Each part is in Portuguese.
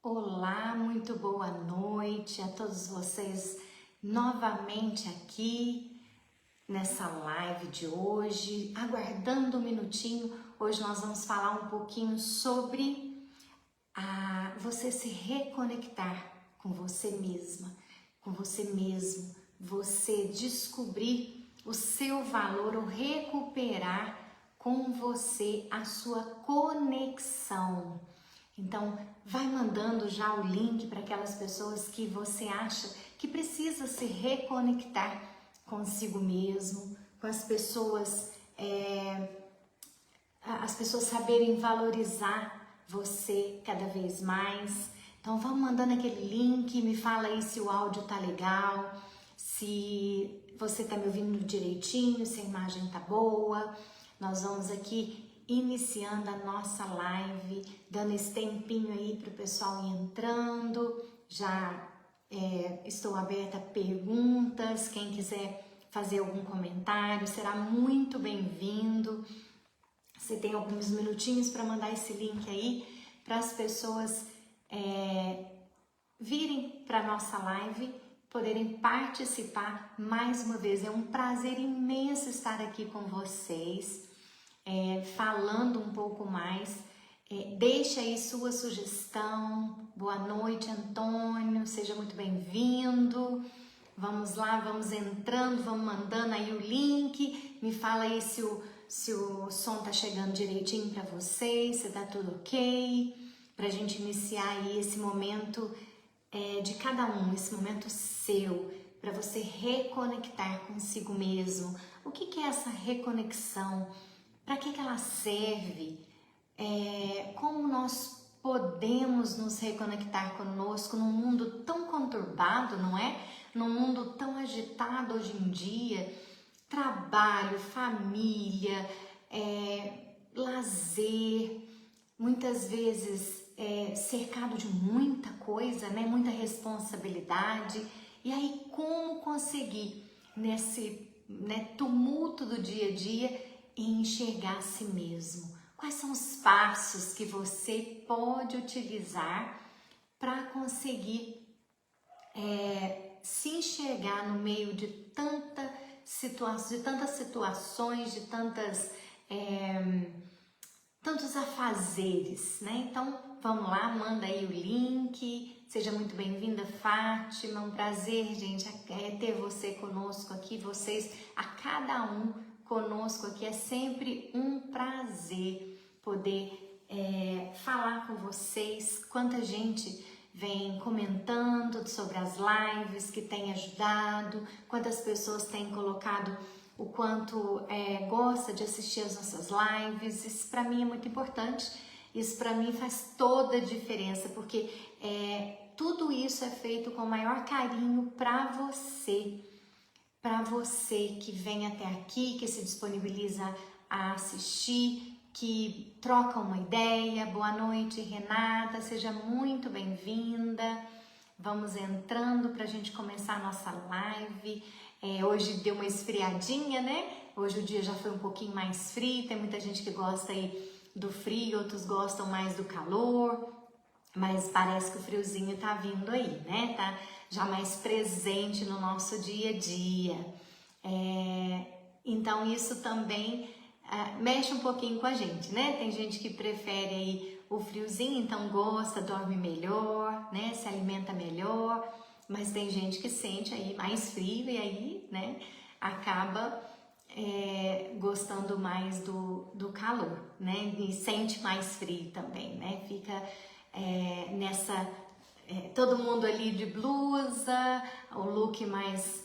Olá, muito boa noite a todos vocês novamente aqui nessa live de hoje. Aguardando um minutinho, hoje nós vamos falar um pouquinho sobre você se reconectar com você mesma, com você mesmo, você descobrir o seu valor, ou recuperar com você a sua conexão. Então, vai mandando já o link para aquelas pessoas que você acha que precisa se reconectar consigo mesmo, com as pessoas saberem valorizar você cada vez mais. Então, vamos mandando aquele link, me fala aí se o áudio tá legal, se você tá me ouvindo direitinho, se a imagem tá boa. Nós vamos aqui iniciando a nossa live, dando esse tempinho aí para o pessoal ir entrando. Já estou aberta a perguntas, quem quiser fazer algum comentário será muito bem-vindo. Você tem alguns minutinhos para mandar esse link aí para as pessoas virem para a nossa live, poderem participar mais uma vez. É um prazer imenso estar aqui com vocês. Falando um pouco mais, deixa aí sua sugestão. Boa noite, Antônio, seja muito bem-vindo. Vamos lá, vamos entrando, vamos mandando aí o link. Me fala aí se o som tá chegando direitinho para vocês, se tá tudo ok, pra gente iniciar aí esse momento de cada um, esse momento seu, para você reconectar consigo mesmo. O que é essa reconexão? Para que ela serve? Como nós podemos nos reconectar conosco num mundo tão conturbado, não é? Num mundo tão agitado hoje em dia, trabalho, família, lazer, muitas vezes cercado de muita coisa, né? Muita responsabilidade. E aí, como conseguir nesse tumulto do dia a dia e enxergar a si mesmo? Quais são os passos que você pode utilizar para conseguir se enxergar no meio de tantas situações, de tantos afazeres, né? Então, vamos lá, manda aí o link. Seja muito bem-vinda, Fátima. Um prazer, gente, ter você conosco aqui, vocês, a cada um conosco aqui. É sempre um prazer poder falar com vocês. Quanta gente vem comentando sobre as lives que tem ajudado, quantas pessoas têm colocado o quanto gosta de assistir as nossas lives. Isso para mim é muito importante, isso para mim faz toda a diferença, porque tudo isso é feito com o maior carinho para você que vem até aqui, que se disponibiliza a assistir, que troca uma ideia. Boa noite, Renata, seja muito bem-vinda. Vamos entrando para a gente começar a nossa live. Hoje deu uma esfriadinha, né? Hoje o dia já foi um pouquinho mais frio, tem muita gente que gosta aí do frio, outros gostam mais do calor, mas parece que o friozinho tá vindo aí, né? Tá já mais presente no nosso dia a dia. Então isso também mexe um pouquinho com a gente, né? Tem gente que prefere aí o friozinho, então gosta, dorme melhor, né? Se alimenta melhor, mas tem gente que sente aí mais frio e aí, né? Acaba gostando mais do calor, né? E sente mais frio também, né? Fica todo mundo ali de blusa, o look mais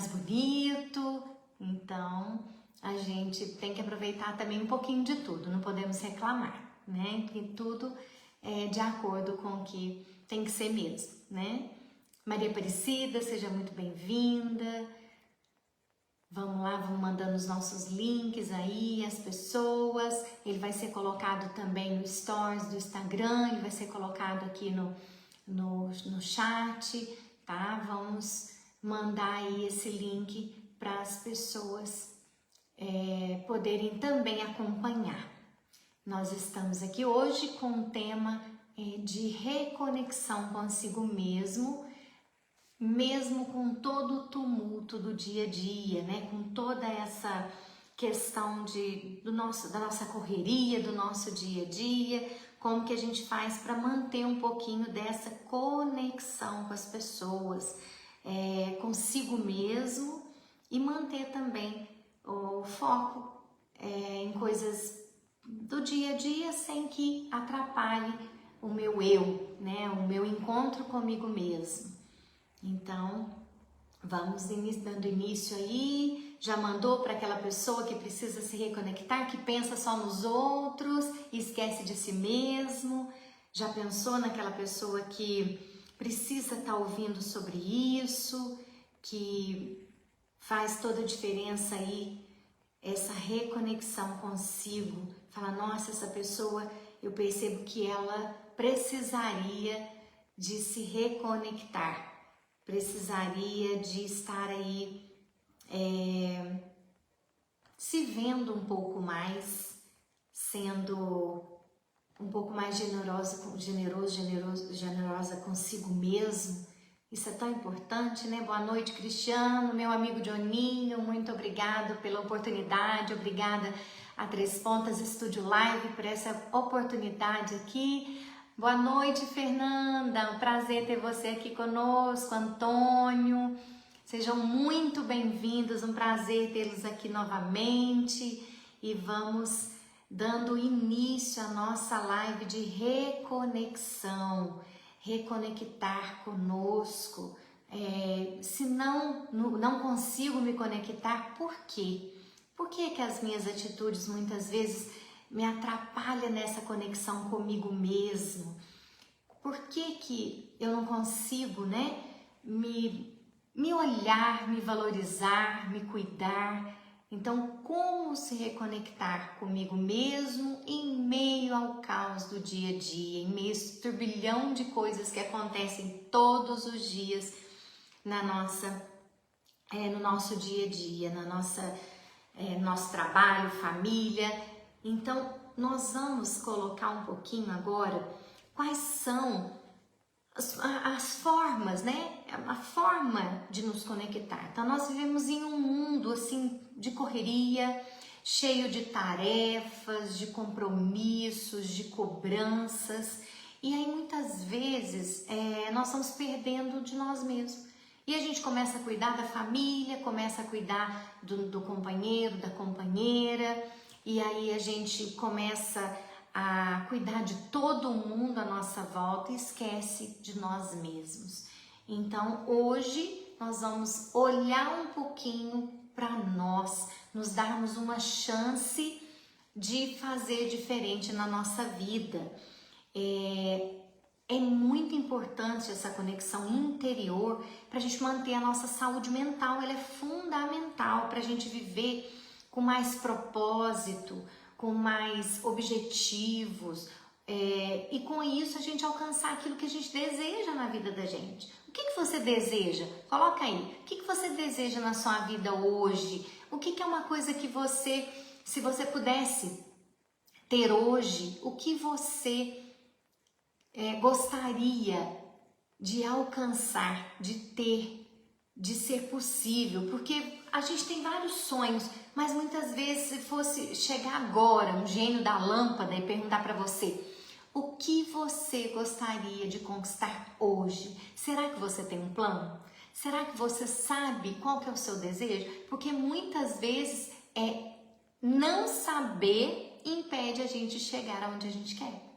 bonito. Então a gente tem que aproveitar também um pouquinho de tudo, não podemos reclamar, né? Que tudo é de acordo com o que tem que ser mesmo, né? Maria Aparecida, seja muito bem-vinda. Vamos lá, vamos mandando os nossos links aí, as pessoas. Ele vai ser colocado também no Stories do Instagram, ele vai ser colocado aqui no chat, tá? Vamos mandar aí esse link para as pessoas poderem também acompanhar. Nós estamos aqui hoje com o tema de reconexão consigo mesmo, mesmo com todo o tumulto do dia a dia, né? Com toda essa questão da nossa correria, do nosso dia a dia, como que a gente faz para manter um pouquinho dessa conexão com as pessoas, consigo mesmo, e manter também o foco em coisas do dia a dia sem que atrapalhe o meu eu, né? O meu encontro comigo mesmo. Então, vamos dando início aí. Já mandou para aquela pessoa que precisa se reconectar, que pensa só nos outros e esquece de si mesmo? Já pensou naquela pessoa que precisa estar ouvindo sobre isso, que faz toda a diferença aí, essa reconexão consigo? Fala, nossa, essa pessoa, eu percebo que ela precisaria de se reconectar, precisaria de estar aí se vendo um pouco mais, sendo um pouco mais generosa consigo mesmo. Isso é tão importante, né? Boa noite, Cristiano, meu amigo Johninho, muito obrigado pela oportunidade, obrigada a Três Pontas Estúdio Live por essa oportunidade aqui. Boa noite, Fernanda, um prazer ter você aqui conosco, Antônio, sejam muito bem-vindos, um prazer tê-los aqui novamente, e vamos dando início à nossa live de reconexão, reconectar conosco. Se não consigo me conectar, por quê? Por que as minhas atitudes muitas vezes me atrapalham nessa conexão comigo mesmo? Por que eu não consigo, né, me olhar, me valorizar, me cuidar? Então, como se reconectar comigo mesmo em meio ao caos do dia a dia, em meio a esse turbilhão de coisas que acontecem todos os dias no nosso dia a dia, no nosso trabalho, família? Então, nós vamos colocar um pouquinho agora quais são as formas, né? A forma de nos conectar. Então, nós vivemos em um mundo assim de correria, cheio de tarefas, de compromissos, de cobranças, e aí muitas vezes nós estamos perdendo de nós mesmos. E a gente começa a cuidar da família, começa a cuidar do companheiro, da companheira, e aí a gente começa a cuidar de todo mundo à nossa volta e esquece de nós mesmos. Então, hoje nós vamos olhar um pouquinho para nós, nos darmos uma chance de fazer diferente na nossa vida. É muito importante essa conexão interior para a gente manter a nossa saúde mental. Ela é fundamental para a gente viver com mais propósito, com mais objetivos, e com isso a gente alcançar aquilo que a gente deseja na vida da gente. O que você deseja? Coloca aí. O que você deseja na sua vida hoje? O que é uma coisa que você, se você pudesse ter hoje, o que você gostaria de alcançar, de ter, de ser possível? Porque a gente tem vários sonhos, mas muitas vezes, se fosse chegar agora um gênio da lâmpada e perguntar para você o que você gostaria de conquistar hoje, será que você tem um plano? Será que você sabe qual que é o seu desejo? Porque muitas vezes não saber impede a gente de chegar aonde a gente quer.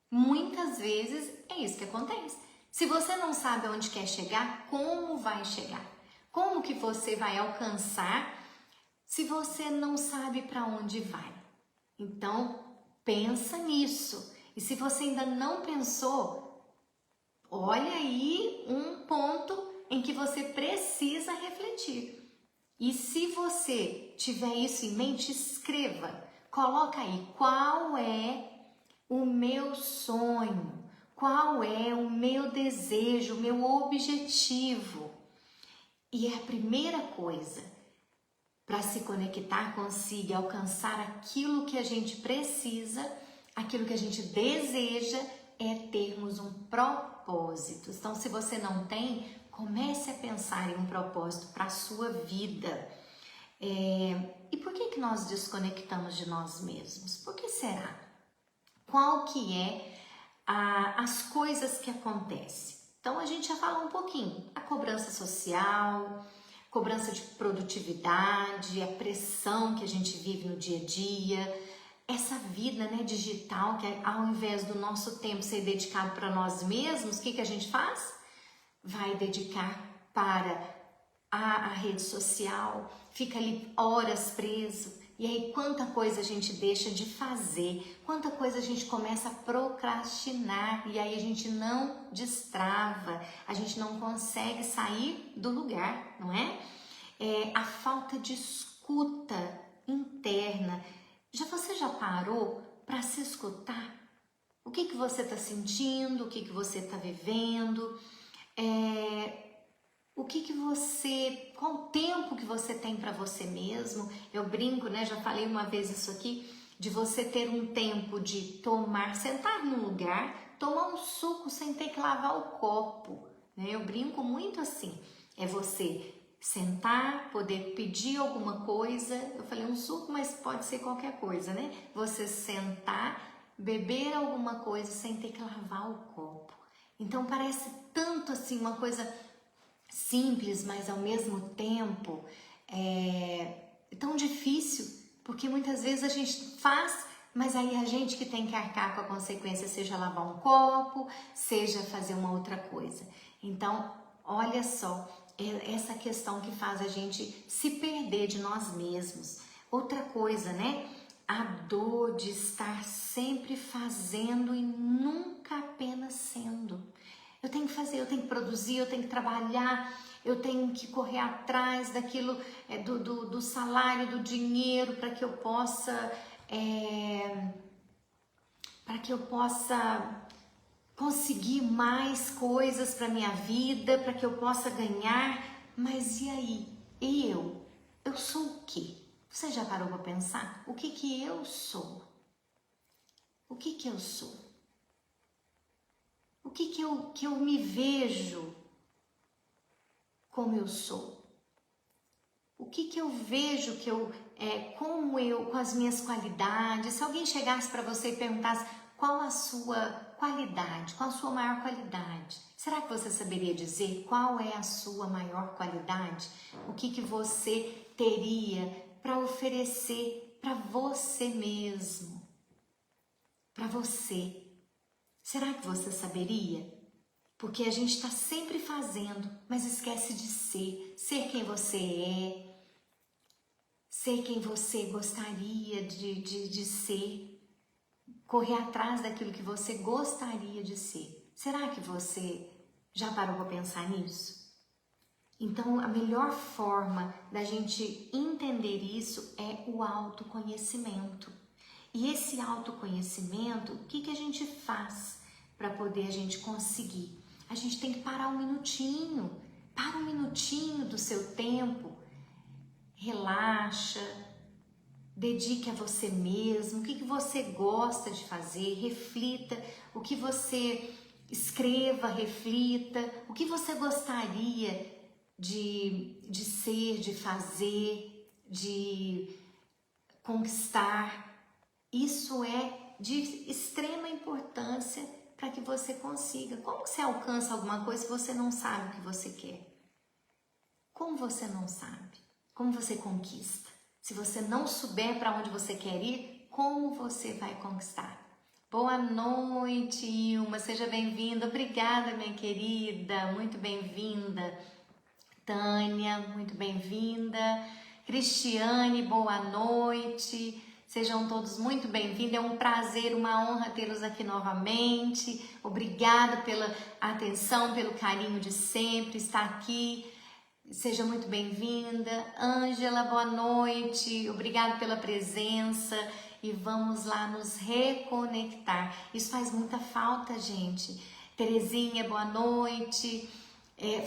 Muitas vezes é isso que acontece. Se você não sabe aonde quer chegar, como vai chegar? Como que você vai alcançar se você não sabe para onde vai? Então, pensa nisso. E se você ainda não pensou, olha aí um ponto em que você precisa refletir. E se você tiver isso em mente, escreva. Coloca aí, qual é o meu sonho? Qual é o meu desejo, o meu objetivo? E a primeira coisa para se conectar consigo, alcançar aquilo que a gente precisa, aquilo que a gente deseja, é termos um propósito. Então, se você não tem, comece a pensar em um propósito para a sua vida. E por que nós desconectamos de nós mesmos? Por que será? Qual que é as coisas que acontecem? Então, a gente já falou um pouquinho. A cobrança social, cobrança de produtividade, a pressão que a gente vive no dia a dia, essa vida, né, digital, que ao invés do nosso tempo ser dedicado para nós mesmos, o que a gente faz? Vai dedicar para a rede social, fica ali horas preso, e aí quanta coisa a gente deixa de fazer, quanta coisa a gente começa a procrastinar, e aí a gente não destrava, a gente não consegue sair do lugar, não é? A falta de escuta interna. Você já parou para se escutar? O que você está sentindo, o que você está vivendo, qual o tempo que você tem para você mesmo? Eu brinco, né? Já falei uma vez isso aqui, de você ter um tempo de sentar num lugar, tomar um suco sem ter que lavar o copo, né? Eu brinco muito assim, é você sentar, poder pedir alguma coisa, eu falei um suco, mas pode ser qualquer coisa, né? Você sentar, beber alguma coisa sem ter que lavar o copo. Então parece tanto assim uma coisa simples, mas ao mesmo tempo é tão difícil, porque muitas vezes a gente faz, mas aí a gente que tem que arcar com a consequência, seja lavar um copo, seja fazer uma outra coisa. Então, olha só, essa questão que faz a gente se perder de nós mesmos. Outra coisa, né? A dor de estar sempre fazendo e nunca apenas sendo. Eu tenho que fazer, eu tenho que produzir, eu tenho que trabalhar, eu tenho que correr atrás daquilo, do salário, do dinheiro, para que eu possa conseguir mais coisas para minha vida, para que eu possa ganhar. Mas e aí? Eu sou o quê? Você já parou para pensar? O que eu sou? O que eu sou? O que eu me vejo como eu sou? O que eu vejo com as minhas qualidades? Se alguém chegasse para você e perguntasse qual a sua qualidade, qual a sua maior qualidade, será que você saberia dizer qual é a sua maior qualidade? O que você teria para oferecer para você mesmo? Para você. Será que você saberia? Porque a gente está sempre fazendo, mas esquece de ser quem você é, ser quem você gostaria de ser, correr atrás daquilo que você gostaria de ser. Será que você já parou para pensar nisso? Então, a melhor forma da gente entender isso é o autoconhecimento. E esse autoconhecimento, o que a gente faz para poder a gente conseguir? A gente tem que parar um minutinho, para um minutinho do seu tempo, relaxa, dedique a você mesmo, o que você gosta de fazer, reflita, o que você escreva, reflita, o que você gostaria de ser, de fazer, de conquistar. Isso é de extrema importância para que você consiga. Como você alcança alguma coisa se você não sabe o que você quer? Como você não sabe? Como você conquista? Se você não souber para onde você quer ir, como você vai conquistar? Boa noite, Ilma, seja bem-vinda. Obrigada, minha querida, muito bem-vinda. Tânia, muito bem-vinda. Cristiane, boa noite. Sejam todos muito bem-vindos. É um prazer, uma honra tê-los aqui novamente. Obrigada pela atenção, pelo carinho de sempre estar aqui. Seja muito bem-vinda. Ângela, boa noite. Obrigada pela presença. E vamos lá nos reconectar. Isso faz muita falta, gente. Terezinha, boa noite.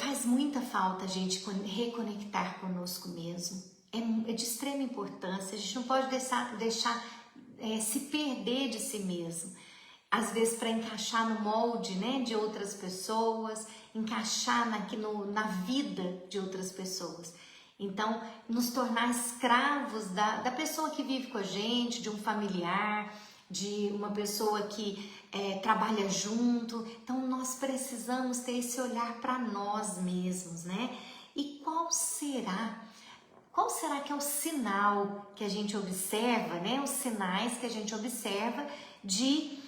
Faz muita falta a gente reconectar conosco mesmo. É de extrema importância. A gente não pode deixar se perder de si mesmo. às vezes para encaixar no molde, né, de outras pessoas, encaixar na vida de outras pessoas. Então, nos tornar escravos da pessoa que vive com a gente, de um familiar, de uma pessoa que trabalha junto. Então, nós precisamos ter esse olhar para nós mesmos, né? E qual será que é o sinal que a gente observa, né? Os sinais que a gente observa que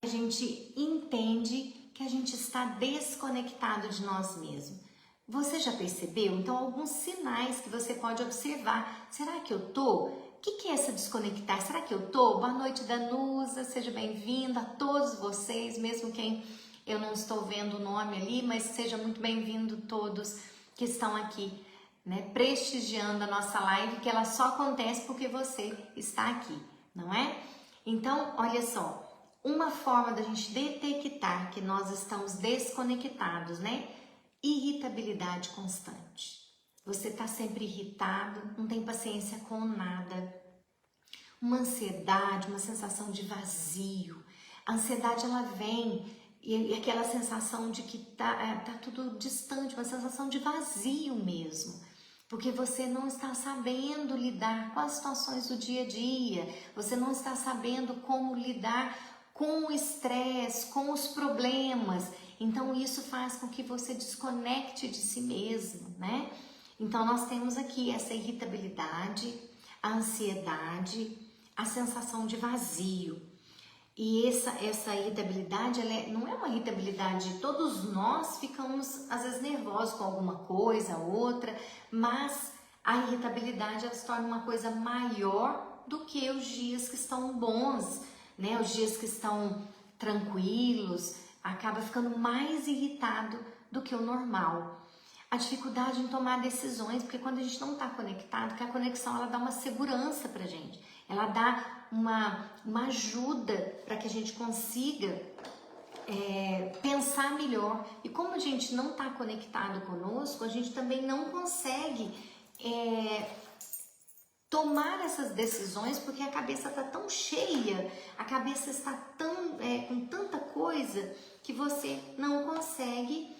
a gente entende que a gente está desconectado de nós mesmos. Você já percebeu? Então, alguns sinais que você pode observar. Será que eu tô? O que é essa desconectar? Será que eu tô? Boa noite, Danusa. Seja bem-vinda a todos vocês, mesmo quem eu não estou vendo o nome ali, mas seja muito bem-vindo todos que estão aqui, né? Prestigiando a nossa live, que ela só acontece porque você está aqui, não é? Então, olha só, uma forma da gente detectar que nós estamos desconectados, né? Irritabilidade constante. Você está sempre irritado, não tem paciência com nada. Uma ansiedade, uma sensação de vazio. A ansiedade, ela vem e aquela sensação de que tá tudo distante, uma sensação de vazio mesmo. Porque você não está sabendo lidar com as situações do dia a dia, você não está sabendo como lidar com o estresse, com os problemas. Então isso faz com que você desconecte de si mesmo, né? Então nós temos aqui essa irritabilidade, a ansiedade, a sensação de vazio. E essa irritabilidade, não é uma irritabilidade, todos nós ficamos às vezes nervosos com alguma coisa, outra, mas a irritabilidade ela se torna uma coisa maior do que os dias que estão bons, né? Os dias que estão tranquilos, acaba ficando mais irritado do que o normal. A dificuldade em tomar decisões, porque quando a gente não está conectado, que a conexão ela dá uma segurança pra gente, ela dá uma ajuda para que a gente consiga pensar melhor. E como a gente não está conectado conosco, a gente também não consegue tomar essas decisões, porque a cabeça está tão cheia, a cabeça está tão com tanta coisa que você não consegue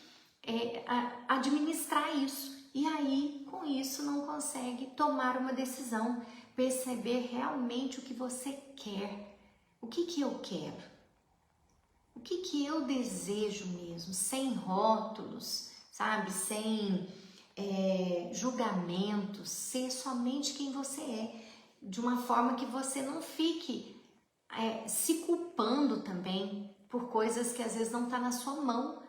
administrar isso. E aí, com isso, não consegue tomar uma decisão, perceber realmente o que você quer. O que eu quero? O que eu desejo mesmo, sem rótulos, sabe? Sem julgamentos, ser somente quem você é, de uma forma que você não fique se culpando também por coisas que às vezes não está na sua mão.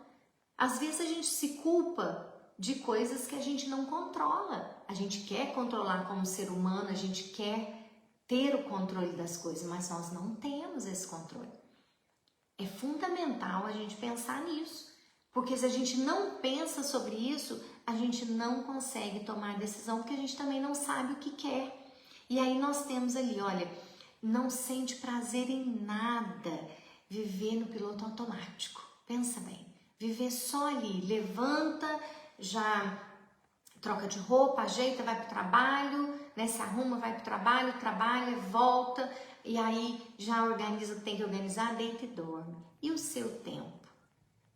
Às vezes a gente se culpa de coisas que a gente não controla. A gente quer controlar como ser humano, a gente quer ter o controle das coisas, mas nós não temos esse controle. É fundamental a gente pensar nisso, porque se a gente não pensa sobre isso, a gente não consegue tomar decisão, porque a gente também não sabe o que quer. E aí nós temos ali, olha, não sente prazer em nada, viver no piloto automático. Pensa bem, viver só ali, levanta, já troca de roupa, ajeita, vai para o trabalho, né, se arruma, vai para o trabalho, trabalha, volta, e aí já organiza o que tem que organizar, deita e dorme. E o seu tempo?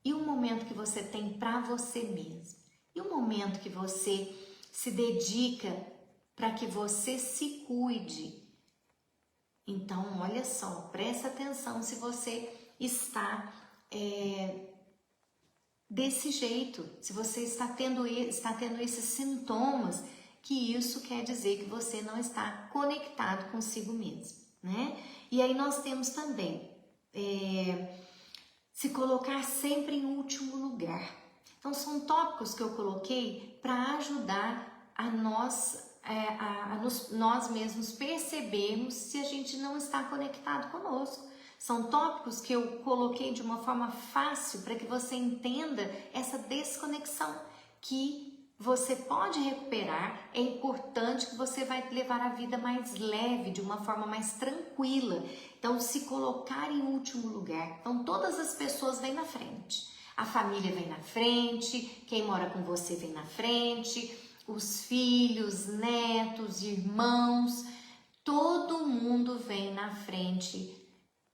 E o momento que você tem para você mesmo? E o momento que você se dedica para que você se cuide? Então, olha só, presta atenção se você está desse jeito, se você está tendo esses sintomas, que isso quer dizer que você não está conectado consigo mesmo, né? E aí nós temos também se colocar sempre em último lugar. Então são tópicos que eu coloquei para ajudar a nós mesmos percebermos se a gente não está conectado conosco. São tópicos que eu coloquei de uma forma fácil para que você entenda essa desconexão que você pode recuperar. É importante que você vai levar a vida mais leve, de uma forma mais tranquila. Então, se colocar em último lugar. Então, todas as pessoas vêm na frente. A família vem na frente, quem mora com você vem na frente, os filhos, netos, irmãos, todo mundo vem na frente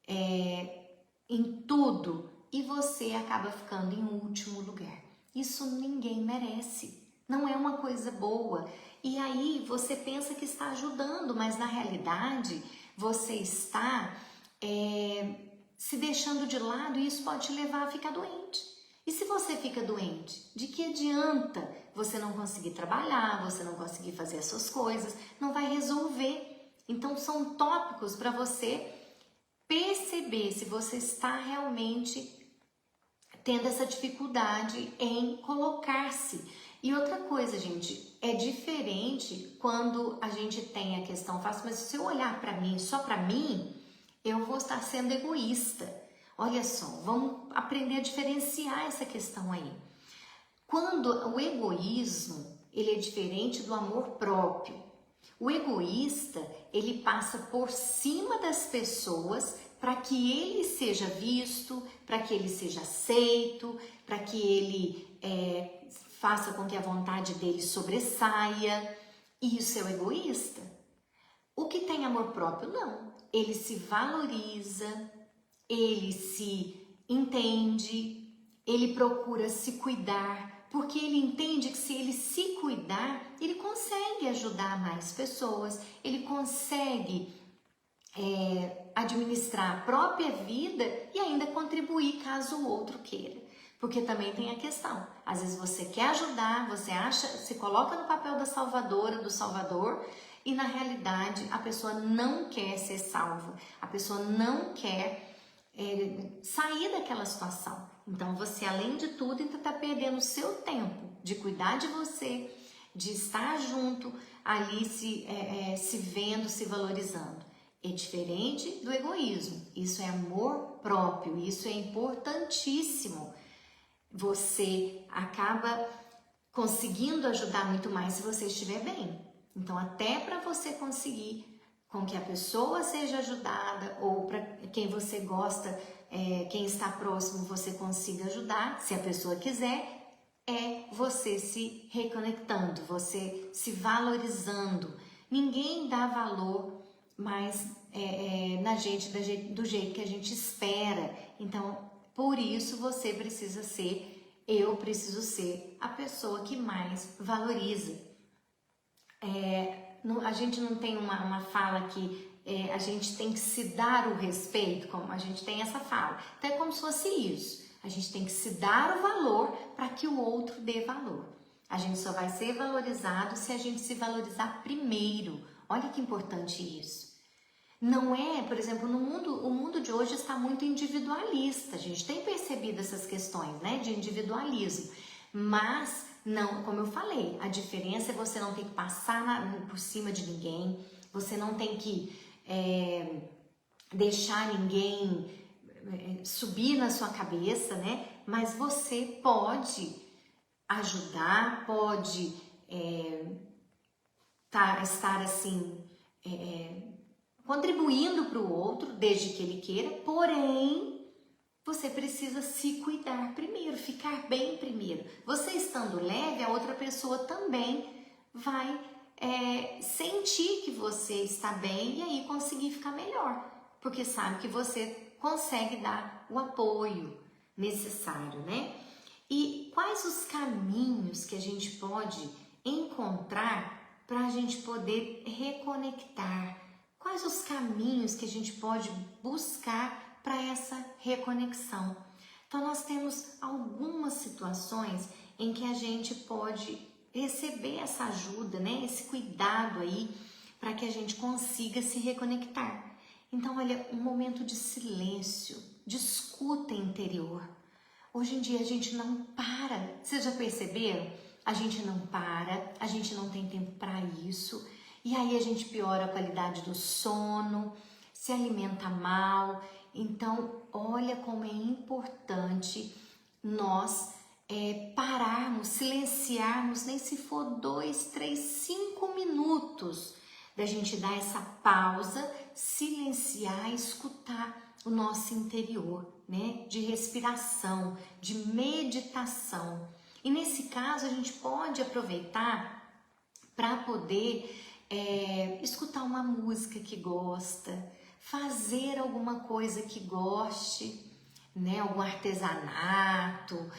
em tudo e você acaba ficando em último lugar. Isso ninguém merece, não é uma coisa boa. E aí você pensa que está ajudando, mas na realidade você está se deixando de lado e isso pode te levar a ficar doente. E se você fica doente, de que adianta você não conseguir trabalhar, você não conseguir fazer as suas coisas, não vai resolver. Então são tópicos para você perceber se você está realmente tendo essa dificuldade em colocar-se. E outra coisa, gente, é diferente quando a gente tem a questão fácil, mas se eu olhar para mim, só para mim, eu vou estar sendo egoísta. Olha só, vamos aprender a diferenciar essa questão aí. Quando o egoísmo, ele é diferente do amor próprio. O egoísta, ele passa por cima das pessoas para que ele seja visto, para que ele seja aceito, para que ele faça com que a vontade dele sobressaia. Isso é o egoísta. O que tem amor próprio, não. Ele se valoriza, ele se entende, ele procura se cuidar, porque ele entende que se ele se cuidar, ele consegue ajudar mais pessoas, ele consegue administrar a própria vida e ainda contribuir caso o outro queira. Porque também tem a questão, às vezes você quer ajudar, você acha, se coloca no papel da salvadora, do salvador, e na realidade a pessoa não quer ser salva, a pessoa não quer sair daquela situação. Então você, além de tudo, ainda está perdendo o seu tempo de cuidar de você, de estar junto ali se vendo, se valorizando. É diferente do egoísmo, isso é amor próprio, isso é importantíssimo. Você acaba conseguindo ajudar muito mais se você estiver bem. Então, até para você conseguir com que a pessoa seja ajudada ou para quem você gosta, quem está próximo, você consiga ajudar, se a pessoa quiser, é você se reconectando, você se valorizando. Ninguém dá valor mais na gente do jeito que a gente espera. Então, por isso você precisa ser, eu preciso ser a pessoa que mais valoriza. A gente não tem uma fala que a gente tem que se dar o respeito, como a gente tem essa fala. Então é como se fosse isso. A gente tem que se dar o valor para que o outro dê valor. A gente só vai ser valorizado se a gente se valorizar primeiro. Olha que importante isso. Não é, por exemplo, o mundo de hoje está muito individualista. A gente tem percebido essas questões, né, de individualismo. Mas não, como eu falei, a diferença é você não ter que passar por cima de ninguém, você não tem que deixar ninguém subir na sua cabeça, né? Mas você pode ajudar, pode estar assim, contribuindo para o outro, desde que ele queira, porém, você precisa se cuidar primeiro, ficar bem primeiro. Você estando leve, a outra pessoa também vai sentir que você está bem e aí conseguir ficar melhor, porque sabe que você consegue dar o apoio necessário, né? E quais os caminhos que a gente pode encontrar para a gente poder reconectar? Quais os caminhos que a gente pode buscar para essa reconexão? Então, nós temos algumas situações em que a gente pode receber essa ajuda, né? Esse cuidado aí para que a gente consiga se reconectar. Então, olha, um momento de silêncio, de escuta interior. Hoje em dia a gente não para. Vocês já perceberam? A gente não para, a gente não tem tempo para isso. E aí a gente piora a qualidade do sono, se alimenta mal. Então, olha como é importante nós pararmos, silenciarmos, nem se for 2, 3, 5 minutos, da gente dar essa pausa, silenciar, escutar o nosso interior, né? De respiração, de meditação. E nesse caso a gente pode aproveitar para poder escutar uma música que gosta, fazer alguma coisa que goste, né? Algum artesanato,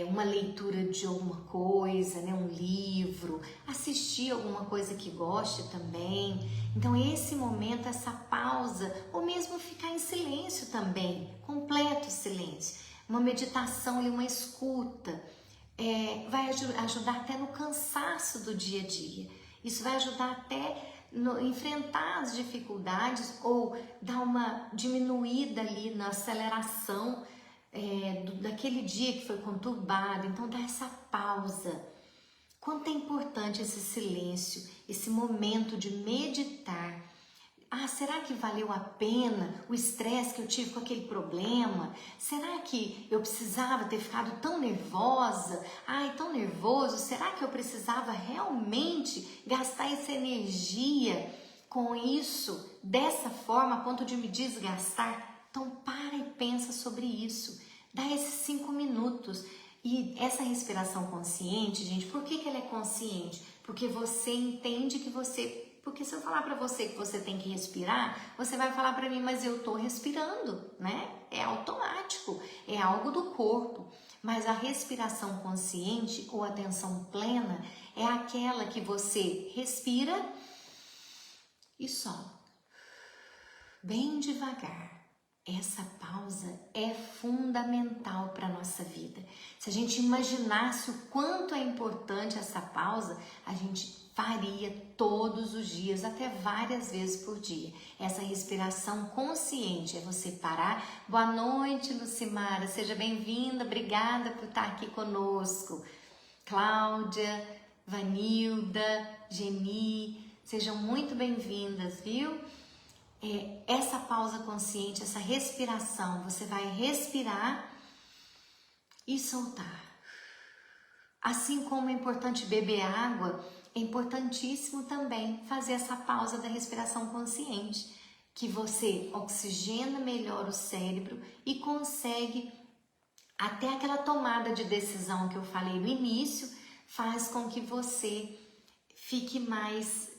uma leitura de alguma coisa, né? Um livro, assistir alguma coisa que goste também. Então esse momento, essa pausa, ou mesmo ficar em silêncio também, completo silêncio, uma meditação e uma escuta, vai ajudar até no cansaço do dia a dia. Isso vai ajudar até enfrentar as dificuldades ou dar uma diminuída ali na aceleração daquele dia que foi conturbado. Então dá essa pausa. Quanto é importante esse silêncio, esse momento de meditar. Será que valeu a pena o estresse que eu tive com aquele problema? Será que eu precisava ter ficado tão nervosa? Tão nervoso? Será que eu precisava realmente gastar essa energia com isso, dessa forma, a ponto de me desgastar? Então para e pensa sobre isso. Dá esses 5 minutos. E essa respiração consciente, gente, por que ela é consciente? Porque você entende que porque se eu falar para você que você tem que respirar, você vai falar para mim, mas eu tô respirando, né? É automático, é algo do corpo. Mas a respiração consciente ou atenção plena é aquela que você respira e solta, bem devagar. Essa pausa é fundamental para a nossa vida. Se a gente imaginasse o quanto é importante essa pausa, a gente faria todos os dias, até várias vezes por dia. Essa respiração consciente é você parar. Boa noite, Lucimara, seja bem-vinda, obrigada por estar aqui conosco. Cláudia, Vanilda, Geni, sejam muito bem-vindas, viu? Essa pausa consciente, essa respiração, você vai respirar e soltar. Assim como é importante beber água, é importantíssimo também fazer essa pausa da respiração consciente, que você oxigena melhor o cérebro e consegue até aquela tomada de decisão que eu falei no início, faz com que você fique mais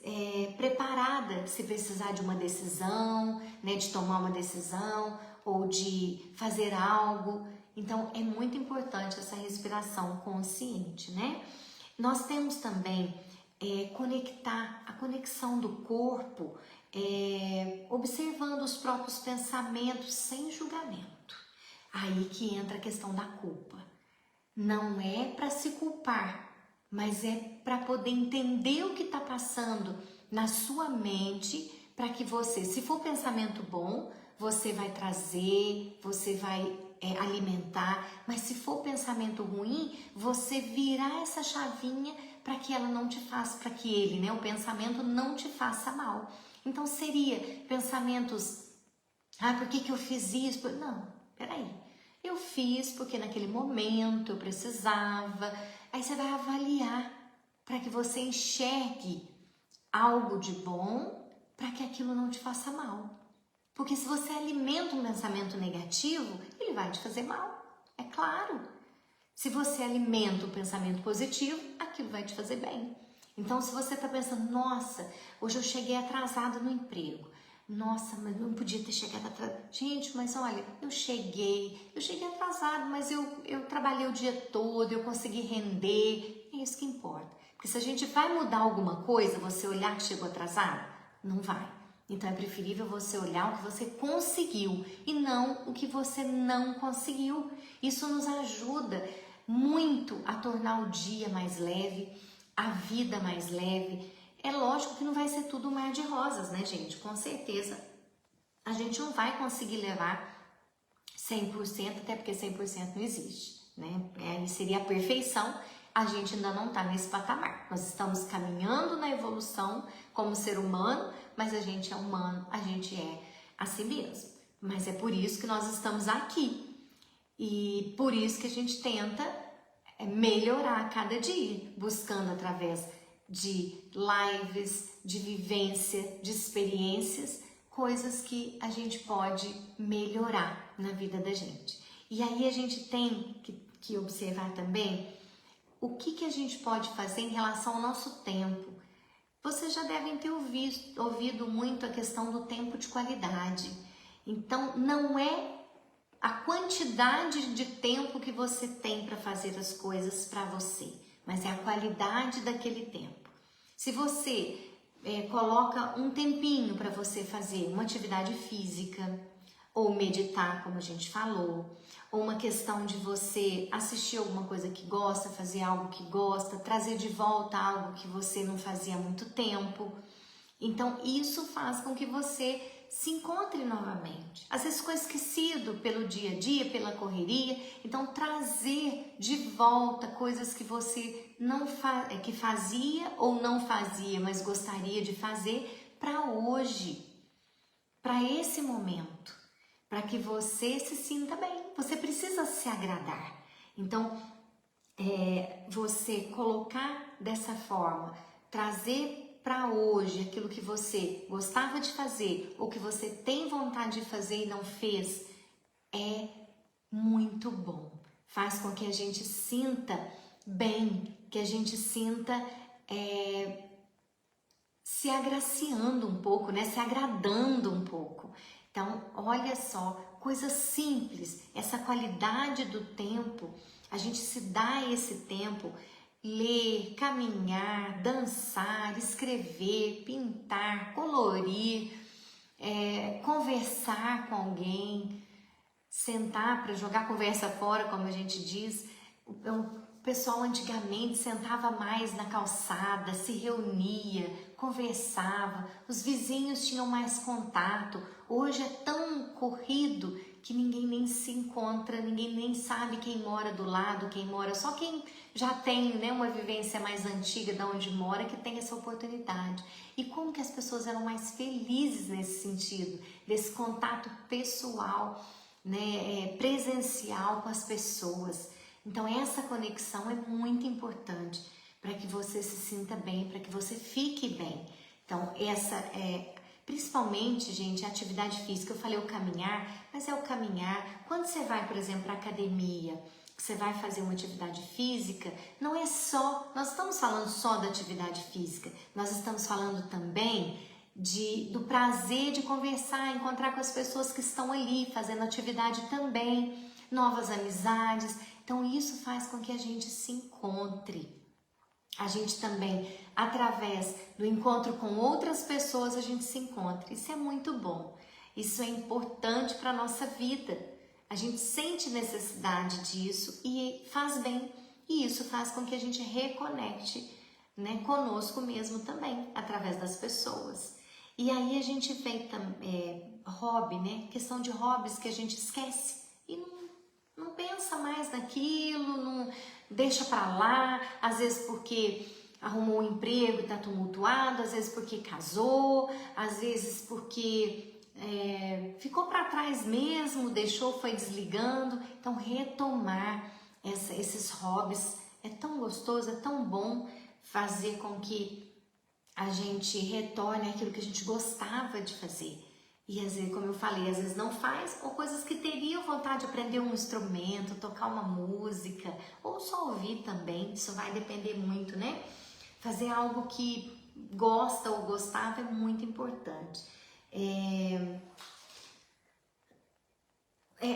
preparada se precisar de uma decisão, né, de tomar uma decisão ou de fazer algo. Então é muito importante essa respiração consciente, né? Nós temos também conectar a conexão do corpo, observando os próprios pensamentos sem julgamento. Aí que entra a questão da culpa. Não é para se culpar, mas é para poder entender o que está passando na sua mente, para que você, se for pensamento bom, você vai trazer, você vai alimentar, mas se for pensamento ruim, você virar essa chavinha para que ela não te faça, para que ele, né, o pensamento não te faça mal. Então seria pensamentos, por que eu fiz isso? Não, peraí, eu fiz porque naquele momento eu precisava. Aí você vai avaliar para que você enxergue algo de bom para que aquilo não te faça mal. Porque se você alimenta um pensamento negativo, ele vai te fazer mal, é claro. Se você alimenta um pensamento positivo, aquilo vai te fazer bem. Então, se você está pensando, nossa, hoje eu cheguei atrasado no emprego. Nossa, mas não podia ter chegado atrasado. Gente, mas olha, eu cheguei atrasado, mas eu trabalhei o dia todo, eu consegui render. É isso que importa. Porque se a gente vai mudar alguma coisa, você olhar que chegou atrasado, não vai. Então é preferível você olhar o que você conseguiu e não o que você não conseguiu. Isso nos ajuda muito a tornar o dia mais leve, a vida mais leve. É lógico que não vai ser tudo um mar de rosas, né, gente? Com certeza a gente não vai conseguir levar 100%, até porque 100% não existe, né? Aí seria a perfeição. A gente ainda não está nesse patamar. Nós estamos caminhando na evolução como ser humano, mas a gente é humano, a gente é assim mesmo. Mas é por isso que nós estamos aqui. E por isso que a gente tenta melhorar a cada dia, buscando através de lives, de vivência, de experiências, coisas que a gente pode melhorar na vida da gente. E aí a gente tem que observar também o que a gente pode fazer em relação ao nosso tempo. vocês já devem ter ouvido muito a questão do tempo de qualidade. Então, não é a quantidade de tempo que você tem para fazer as coisas para você, mas é a qualidade daquele tempo. Se você coloca um tempinho para você fazer uma atividade física, ou meditar, como a gente falou, ou uma questão de você assistir alguma coisa que gosta, fazer algo que gosta, trazer de volta algo que você não fazia há muito tempo. Então, isso faz com que você se encontre novamente. Às vezes ficou esquecido pelo dia a dia, pela correria. Então, trazer de volta coisas que você que fazia ou não fazia, mas gostaria de fazer para hoje, para esse momento, para que você se sinta bem. Você precisa se agradar. Então, você colocar dessa forma, trazer para hoje aquilo que você gostava de fazer ou que você tem vontade de fazer e não fez, é muito bom. Faz com que a gente sinta bem, que a gente sinta se agraciando um pouco, né? Se agradando um pouco. Então, olha só, coisas simples, essa qualidade do tempo, a gente se dá esse tempo, ler, caminhar, dançar, escrever, pintar, colorir, conversar com alguém, sentar para jogar a conversa fora, como a gente diz. O pessoal antigamente sentava mais na calçada, se reunia, conversava, os vizinhos tinham mais contato. Hoje é tão corrido que ninguém nem se encontra, ninguém nem sabe quem mora do lado, quem mora, só quem já tem, né, uma vivência mais antiga de onde mora que tem essa oportunidade. E como que as pessoas eram mais felizes nesse sentido, desse contato pessoal, né, presencial com as pessoas. Então essa conexão é muito importante para que você se sinta bem, para que você fique bem. Então essa principalmente, gente, a atividade física, eu falei o caminhar, mas é o caminhar. Quando você vai, por exemplo, para a academia, que você vai fazer uma atividade física, não é só, nós estamos falando só da atividade física, nós estamos falando também do prazer de conversar, encontrar com as pessoas que estão ali fazendo atividade também, novas amizades. Então isso faz com que a gente se encontre. A gente também, através do encontro com outras pessoas, a gente se encontra. Isso é muito bom. Isso é importante para a nossa vida. A gente sente necessidade disso e faz bem. E isso faz com que a gente reconecte, né, conosco mesmo também, através das pessoas. E aí a gente vem hobby, né? Questão de hobbies que a gente esquece e não pensa mais naquilo, não deixa para lá, às vezes porque arrumou um emprego e está tumultuado, às vezes porque casou, às vezes porque ficou para trás mesmo, deixou, foi desligando. Então retomar esses hobbies é tão gostoso, é tão bom fazer com que a gente retorne aquilo que a gente gostava de fazer. E às vezes, como eu falei, às vezes não faz, ou coisas que teriam vontade de aprender um instrumento, tocar uma música, ou só ouvir também, isso vai depender muito, né? Fazer algo que gosta ou gostava é muito importante.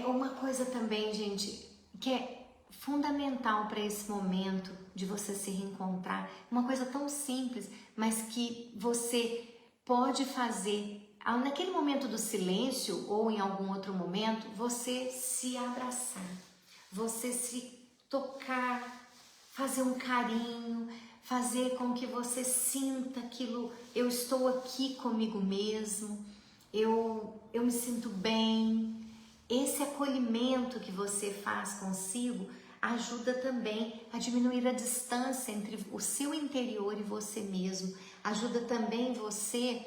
Uma coisa também, gente, que é fundamental para esse momento de você se reencontrar, uma coisa tão simples, mas que você pode fazer naquele momento do silêncio ou em algum outro momento, você se abraçar, você se tocar, fazer um carinho, fazer com que você sinta aquilo, eu estou aqui comigo mesmo, eu me sinto bem. Esse acolhimento que você faz consigo ajuda também a diminuir a distância entre o seu interior e você mesmo, ajuda também você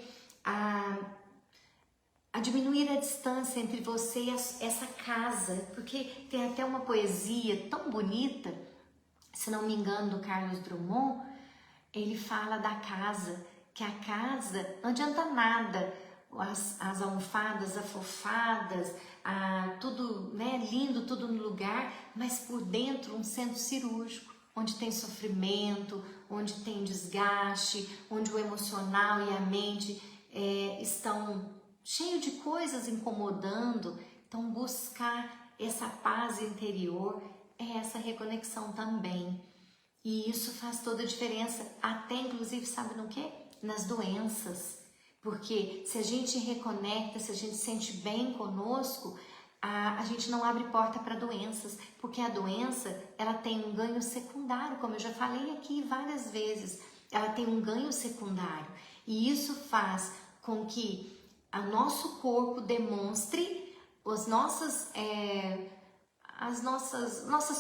a diminuir a distância entre você e essa casa, porque tem até uma poesia tão bonita, se não me engano, do Carlos Drummond. Ele fala da casa, que a casa não adianta nada, as almofadas afofadas, tudo, né, lindo, tudo no lugar, mas por dentro um centro cirúrgico. onde tem sofrimento, onde tem desgaste, onde o emocional e a mente estão cheios de coisas incomodando. Então, buscar essa paz interior é essa reconexão também. E isso faz toda a diferença, até inclusive, sabe no quê? Nas doenças. Porque se a gente reconecta, se a gente se sente bem conosco, a gente não abre porta para doenças, porque a doença, ela tem um ganho secundário, como eu já falei aqui várias vezes, ela tem um ganho secundário, e isso faz com que o nosso corpo demonstre as nossas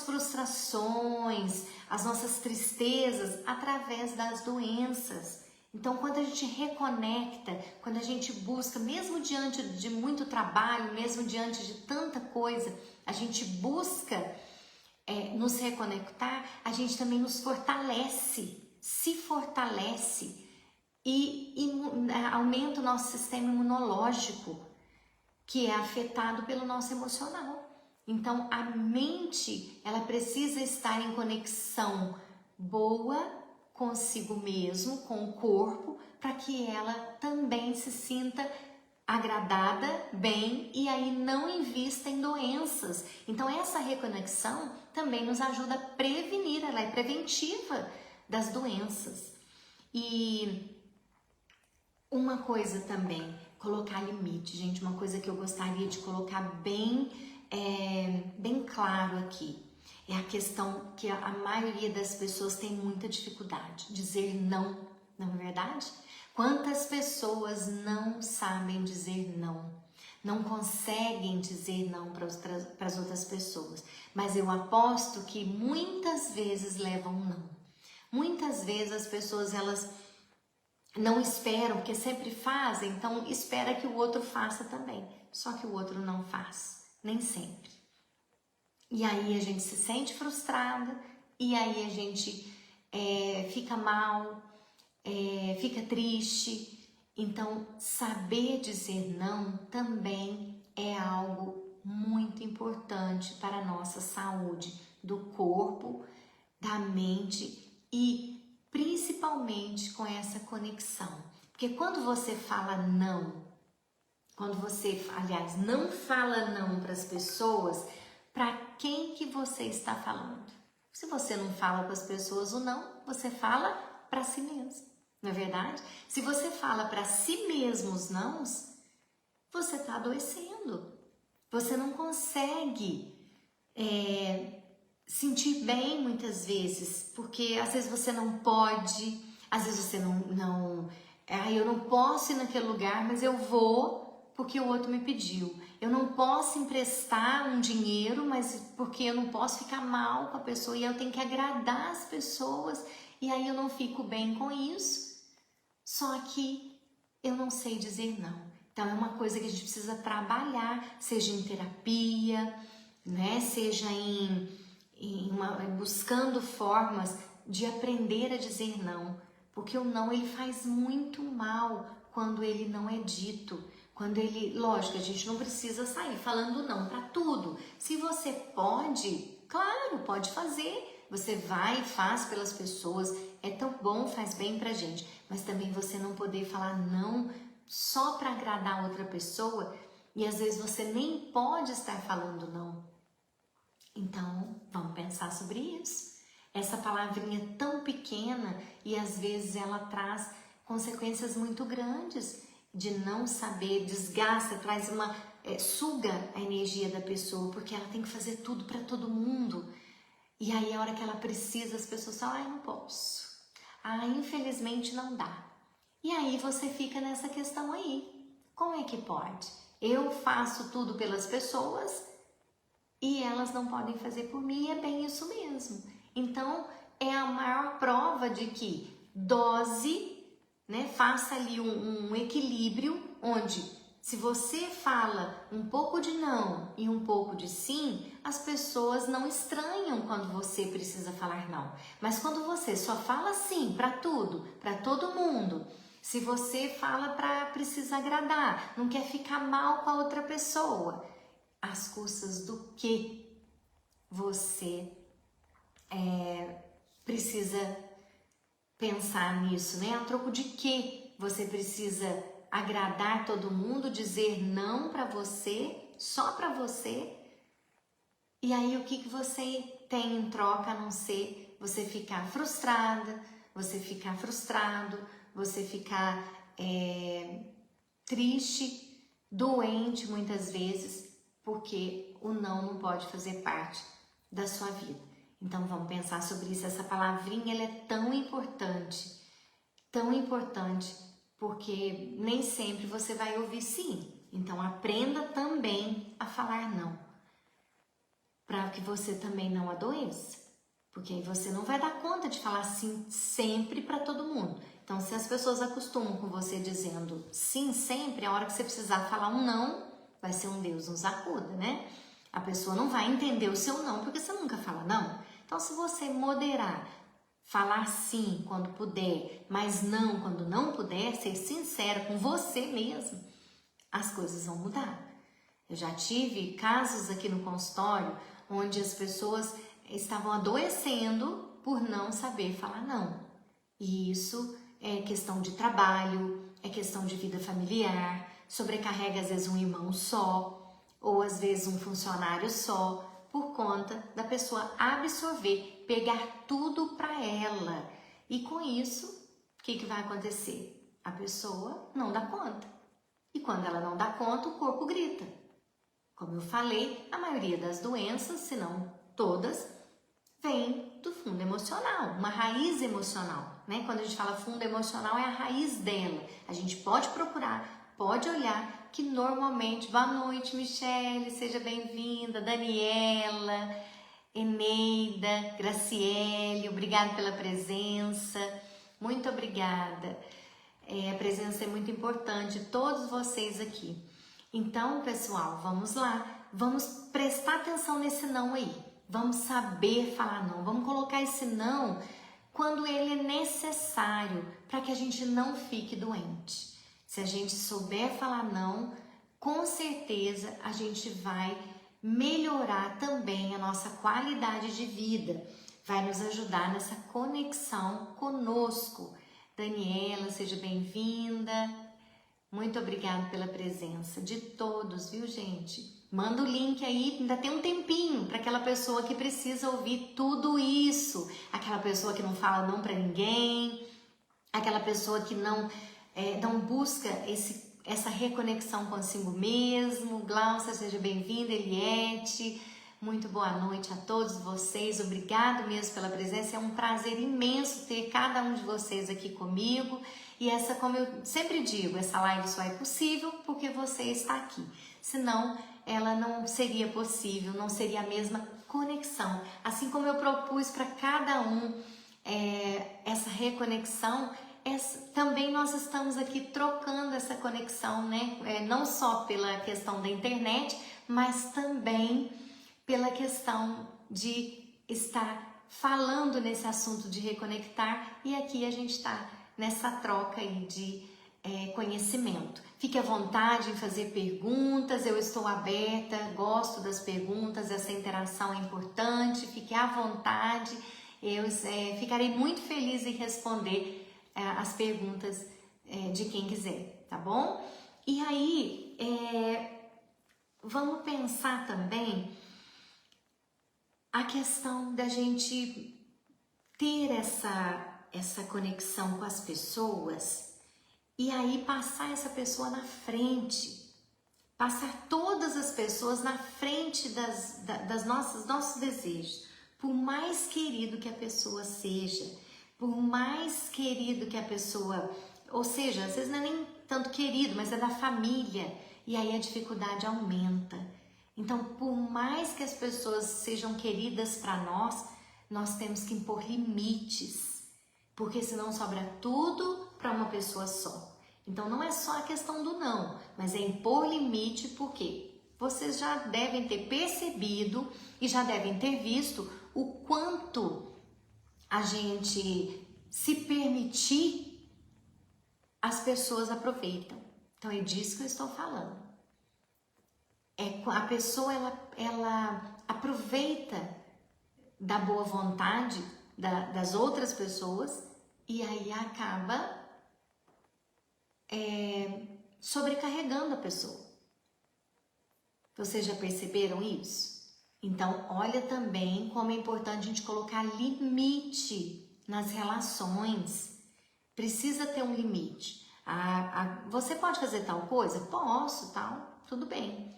frustrações, as nossas tristezas através das doenças. Então, quando a gente reconecta, quando a gente busca, mesmo diante de muito trabalho, mesmo diante de tanta coisa, a gente busca nos reconectar, a gente também nos fortalece, se fortalece e aumenta o nosso sistema imunológico, que é afetado pelo nosso emocional. Então, a mente, ela precisa estar em conexão boa consigo mesmo, com o corpo, para que ela também se sinta agradada, bem, e aí não invista em doenças. Então, essa reconexão também nos ajuda a prevenir, ela é preventiva das doenças. E uma coisa também, colocar limite, gente, uma coisa que eu gostaria de colocar bem claro aqui, é a questão que a maioria das pessoas tem muita dificuldade, dizer não, não é verdade? Quantas pessoas não sabem dizer não, não conseguem dizer não para as outras pessoas, mas eu aposto que muitas vezes levam não. Muitas vezes as pessoas, elas não esperam, porque sempre fazem, então espera que o outro faça também, só que o outro não faz, nem sempre. E aí a gente se sente frustrada, e aí a gente fica mal, fica triste. Então, saber dizer não também é algo muito importante para a nossa saúde do corpo, da mente e principalmente com essa conexão. Porque quando você fala não, quando você, aliás, não fala não para as pessoas, para quem que você está falando? Se você não fala com as pessoas o não, você fala para si mesmo, não é verdade? Se você fala para si mesmo os nãos, você está adoecendo. Você não consegue sentir bem muitas vezes, porque às vezes você não pode, às vezes você eu não posso ir naquele lugar, mas eu vou porque o outro me pediu. Eu não posso emprestar um dinheiro, mas porque eu não posso ficar mal com a pessoa e eu tenho que agradar as pessoas e aí eu não fico bem com isso. Só que eu não sei dizer não. Então é uma coisa que a gente precisa trabalhar, seja em terapia, né? Seja buscando formas de aprender a dizer não, porque o não ele faz muito mal quando ele não é dito. Quando ele, lógico, a gente não precisa sair falando não para tudo. Se você pode, claro, pode fazer. Você vai e faz pelas pessoas, é tão bom, faz bem pra gente. Mas também você não poder falar não só para agradar outra pessoa e às vezes você nem pode estar falando não. Então, vamos pensar sobre isso. Essa palavrinha tão pequena e às vezes ela traz consequências muito grandes de não saber, desgasta, traz suga a energia da pessoa, porque ela tem que fazer tudo para todo mundo. E aí a hora que ela precisa, as pessoas falam, não posso. Infelizmente não dá. E aí você fica nessa questão aí. Como é que pode? Eu faço tudo pelas pessoas e elas não podem fazer por mim, é bem isso mesmo. Então, é a maior prova de que dose, né, faça ali um equilíbrio, onde se você fala um pouco de não e um pouco de sim, as pessoas não estranham quando você precisa falar não. Mas quando você só fala sim para tudo, para todo mundo, se você fala para precisar agradar, não quer ficar mal com a outra pessoa, às custas do que você precisa pensar nisso, né? A troco de que você precisa agradar todo mundo, dizer não para você, só para você? E aí o que você tem em troca a não ser você ficar frustrada, você ficar frustrado, você ficar triste, doente muitas vezes, porque o não pode fazer parte da sua vida. Então vamos pensar sobre isso. Essa palavrinha ela é tão importante, porque nem sempre você vai ouvir sim. Então aprenda também a falar não, para que você também não adoeça, porque aí você não vai dar conta de falar sim sempre para todo mundo. Então, se as pessoas acostumam com você dizendo sim sempre, a hora que você precisar falar um não, vai ser um Deus nos acuda, né? A pessoa não vai entender o seu não, porque você nunca fala não. Então, se você moderar, falar sim quando puder, mas não quando não puder, ser sincera com você mesmo, as coisas vão mudar. Eu já tive casos aqui no consultório onde as pessoas estavam adoecendo por não saber falar não. E isso é questão de trabalho, é questão de vida familiar, sobrecarrega às vezes um irmão só, ou às vezes um funcionário só, por conta da pessoa absorver, pegar tudo para ela. E com isso, o que vai acontecer? A pessoa não dá conta. E quando ela não dá conta, o corpo grita. Como eu falei, a maioria das doenças, se não todas, vem do fundo emocional, uma raiz emocional, né? Quando a gente fala fundo emocional, é a raiz dela. A gente pode procurar, pode olhar, que normalmente... Boa noite, Michele, seja bem-vinda. Daniela, Eneida, Graciele, obrigada pela presença. Muito obrigada. A presença é muito importante de todos vocês aqui. Então, pessoal, vamos lá. Vamos prestar atenção nesse não aí. Vamos saber falar não. Vamos colocar esse não quando ele é necessário para que a gente não fique doente. Se a gente souber falar não, com certeza a gente vai melhorar também a nossa qualidade de vida. Vai nos ajudar nessa conexão conosco. Daniela, seja bem-vinda. Muito obrigada pela presença de todos, viu, gente? Manda o link aí, ainda tem um tempinho para aquela pessoa que precisa ouvir tudo isso. Aquela pessoa que não fala não para ninguém, aquela pessoa que não busca essa reconexão consigo mesmo. Glaucia, seja bem-vinda. Eliette, muito boa noite a todos vocês. Obrigado mesmo pela presença. É um prazer imenso ter cada um de vocês aqui comigo. E essa, como eu sempre digo, essa live só é possível porque você está aqui. Senão, ela não seria possível, não seria a mesma conexão. Assim como eu propus para cada um essa reconexão, também nós estamos aqui trocando essa conexão, né? Não só pela questão da internet, mas também pela questão de estar falando nesse assunto de reconectar, e aqui a gente está nessa troca aí de conhecimento. Fique à vontade em fazer perguntas, eu estou aberta, gosto das perguntas, essa interação é importante, fique à vontade, eu ficarei muito feliz em responder as perguntas de quem quiser, tá bom? E aí, vamos pensar também a questão da gente ter essa conexão com as pessoas e aí passar essa pessoa na frente, passar todas as pessoas na frente das nossos desejos. Por mais querido que a pessoa seja, por mais querido que a pessoa, ou seja, às vezes não é nem tanto querido, mas é da família, e aí a dificuldade aumenta. Então, por mais que as pessoas sejam queridas para nós temos que impor limites, porque senão sobra tudo para uma pessoa só. Então, não é só a questão do não, mas é impor limite, porque vocês já devem ter percebido e já devem ter visto o quanto a gente se permitir, as pessoas aproveitam. Então, é disso que eu estou falando. A pessoa, ela aproveita da boa vontade das outras pessoas e aí acaba sobrecarregando a pessoa. Vocês já perceberam isso? Então, olha também como é importante a gente colocar limite nas relações. Precisa ter um limite. Você pode fazer tal coisa? Posso, tal, tudo bem.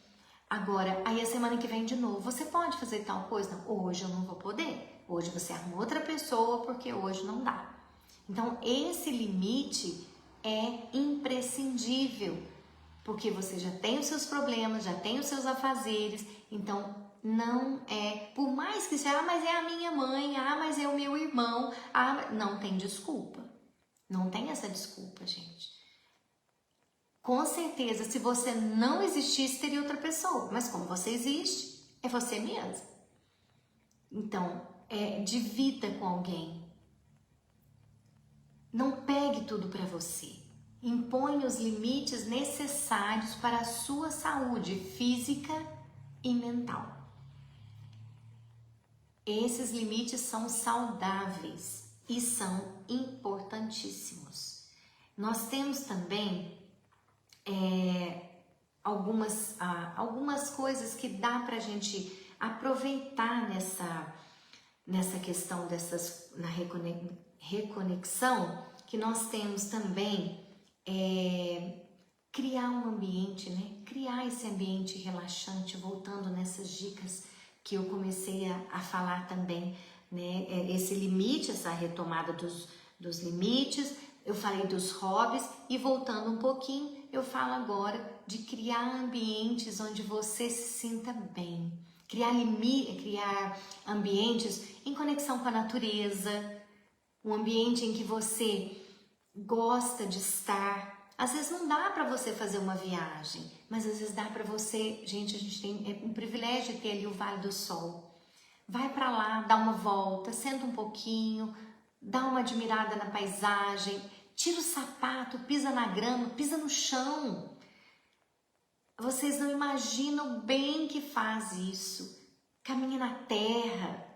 Agora, aí a semana que vem de novo, você pode fazer tal coisa? Não, hoje eu não vou poder. Hoje você arruma outra pessoa porque hoje não dá. Então, esse limite é imprescindível, porque você já tem os seus problemas, já tem os seus afazeres, então não é, por mais que seja, mas é a minha mãe, mas é o meu irmão, não tem desculpa. Não tem essa desculpa, gente. Com certeza, se você não existisse, teria outra pessoa, mas como você existe, é você mesmo. Então, divida com alguém. Não pegue tudo para você. Impõe os limites necessários para a sua saúde física e mental. Esses limites são saudáveis e são importantíssimos. Nós temos também algumas coisas que dá para a gente aproveitar nessa questão na reconexão, que nós temos também criar um ambiente, né? Criar esse ambiente relaxante, voltando nessas dicas que eu comecei a falar também, né? Esse limite, essa retomada dos limites, eu falei dos hobbies e voltando um pouquinho, eu falo agora de criar ambientes onde você se sinta bem. Criar ambientes em conexão com a natureza, um ambiente em que você gosta de estar. Às vezes não dá para você fazer uma viagem, mas às vezes dá para você, gente, a gente tem um privilégio de ter ali o Vale do Sol. Vai para lá, dá uma volta, senta um pouquinho, dá uma admirada na paisagem, tira o sapato, pisa na grama, pisa no chão. Vocês não imaginam bem que faz isso. Caminha na terra,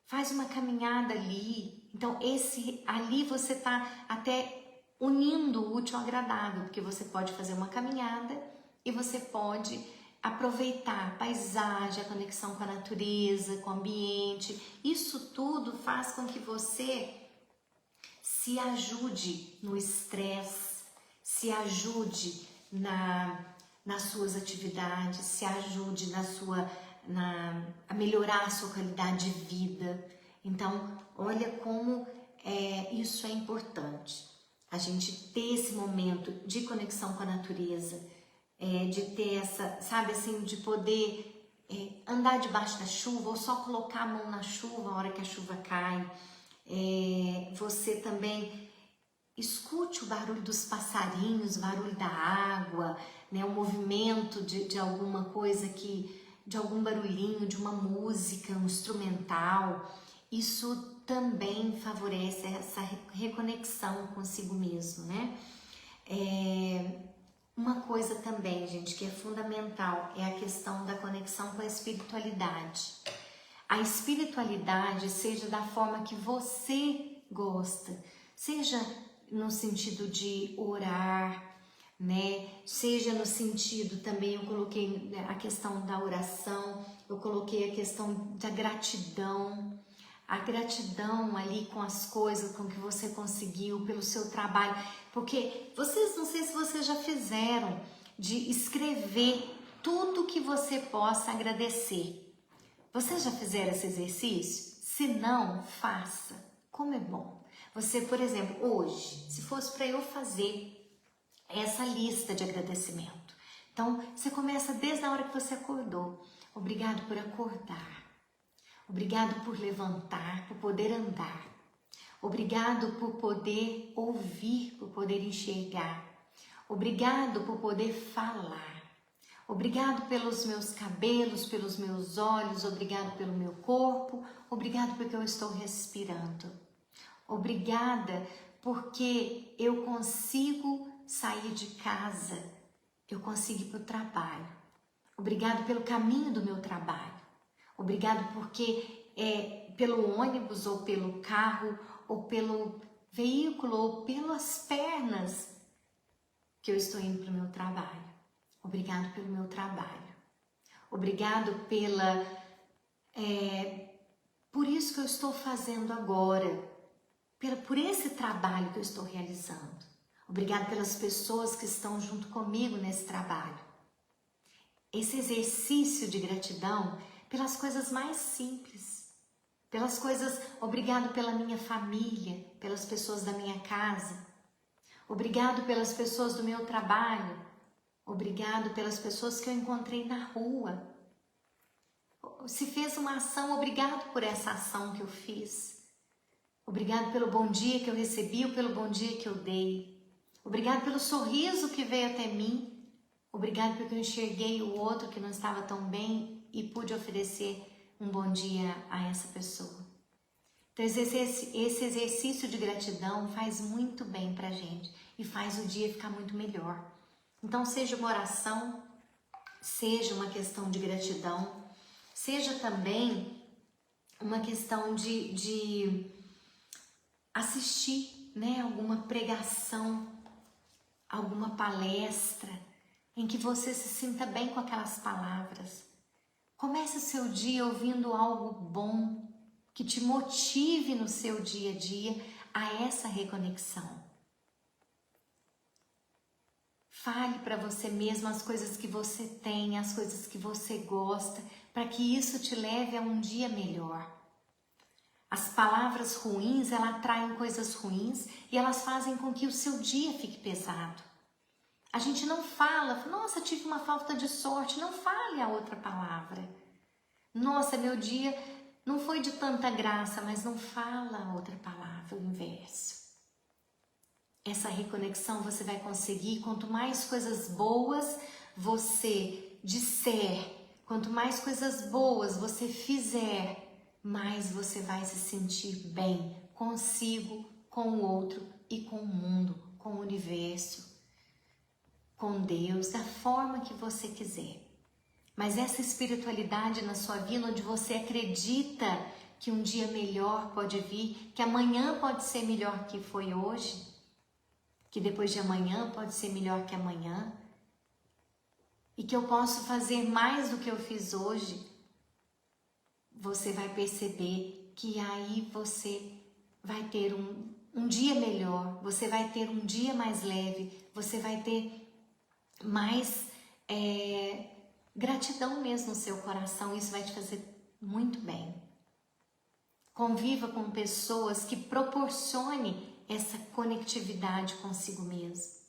faz uma caminhada ali. Então ali você está até unindo o útil ao agradável, porque você pode fazer uma caminhada e você pode aproveitar a paisagem, a conexão com a natureza, com o ambiente. Isso tudo faz com que você se ajude no estresse, se ajude nas suas atividades, se ajude a melhorar a sua qualidade de vida. Então, olha como isso é importante. A gente ter esse momento de conexão com a natureza, de ter essa, sabe assim, de poder andar debaixo da chuva ou só colocar a mão na chuva na hora que a chuva cai. Você também escute o barulho dos passarinhos, o barulho da água, né, o movimento de alguma coisa de algum barulhinho, de uma música, um instrumental. Isso também favorece essa reconexão consigo mesmo, né? Uma coisa também, gente, que é fundamental é a questão da conexão com a espiritualidade. A espiritualidade, seja da forma que você gosta, seja no sentido de orar, né? Seja no sentido também, eu coloquei a questão da oração, eu coloquei a questão da gratidão. A gratidão ali com as coisas, com que você conseguiu, pelo seu trabalho, porque não sei se vocês já fizeram, de escrever tudo que você possa agradecer. Vocês já fizeram esse exercício? Se não, faça. Como é bom. Você, por exemplo, hoje, se fosse para eu fazer essa lista de agradecimento. Então, você começa desde a hora que você acordou. Obrigado por acordar. Obrigado por levantar, por poder andar. Obrigado por poder ouvir, por poder enxergar. Obrigado por poder falar. Obrigado pelos meus cabelos, pelos meus olhos. Obrigado pelo meu corpo. Obrigado porque eu estou respirando. Obrigada porque eu consigo sair de casa. Eu consigo ir para o trabalho. Obrigado pelo caminho do meu trabalho. Obrigado porque pelo ônibus ou pelo carro ou pelo veículo ou pelas pernas que eu estou indo para o meu trabalho. Obrigado pelo meu trabalho. Obrigado por isso que eu estou fazendo agora, por esse trabalho que eu estou realizando. Obrigado pelas pessoas que estão junto comigo nesse trabalho. Esse exercício de gratidão pelas coisas mais simples, pelas coisas, obrigado pela minha família, pelas pessoas da minha casa, obrigado pelas pessoas do meu trabalho, obrigado pelas pessoas que eu encontrei na rua. Se fez uma ação, obrigado por essa ação que eu fiz. Obrigado pelo bom dia que eu recebi ou pelo bom dia que eu dei. Obrigado pelo sorriso que veio até mim. Obrigado porque eu enxerguei o outro que não estava tão bem e pude oferecer um bom dia a essa pessoa. Então esse exercício de gratidão faz muito bem pra gente e faz o dia ficar muito melhor. Então seja uma oração, seja uma questão de gratidão, seja também uma questão de assistir, né, alguma pregação, alguma palestra, em que você se sinta bem com aquelas palavras. Comece o seu dia ouvindo algo bom, que te motive no seu dia a dia a essa reconexão. Fale para você mesmo as coisas que você tem, as coisas que você gosta, para que isso te leve a um dia melhor. As palavras ruins, elas atraem coisas ruins e elas fazem com que o seu dia fique pesado. A gente não fala, nossa, tive uma falta de sorte, não fale a outra palavra. Nossa, meu dia não foi de tanta graça, mas não fala a outra palavra, o inverso. Essa reconexão você vai conseguir quanto mais coisas boas você disser, quanto mais coisas boas você fizer, mais você vai se sentir bem consigo, com o outro e com o mundo, com o universo, com Deus, da forma que você quiser. Mas essa espiritualidade na sua vida, onde você acredita que um dia melhor pode vir, que amanhã pode ser melhor que foi hoje, que depois de amanhã pode ser melhor que amanhã, e que eu posso fazer mais do que eu fiz hoje, você vai perceber que aí você vai ter um dia melhor, você vai ter um dia mais leve, você vai ter mais gratidão mesmo no seu coração, isso vai te fazer muito bem. Conviva com pessoas que proporcionem essa conectividade consigo mesmo.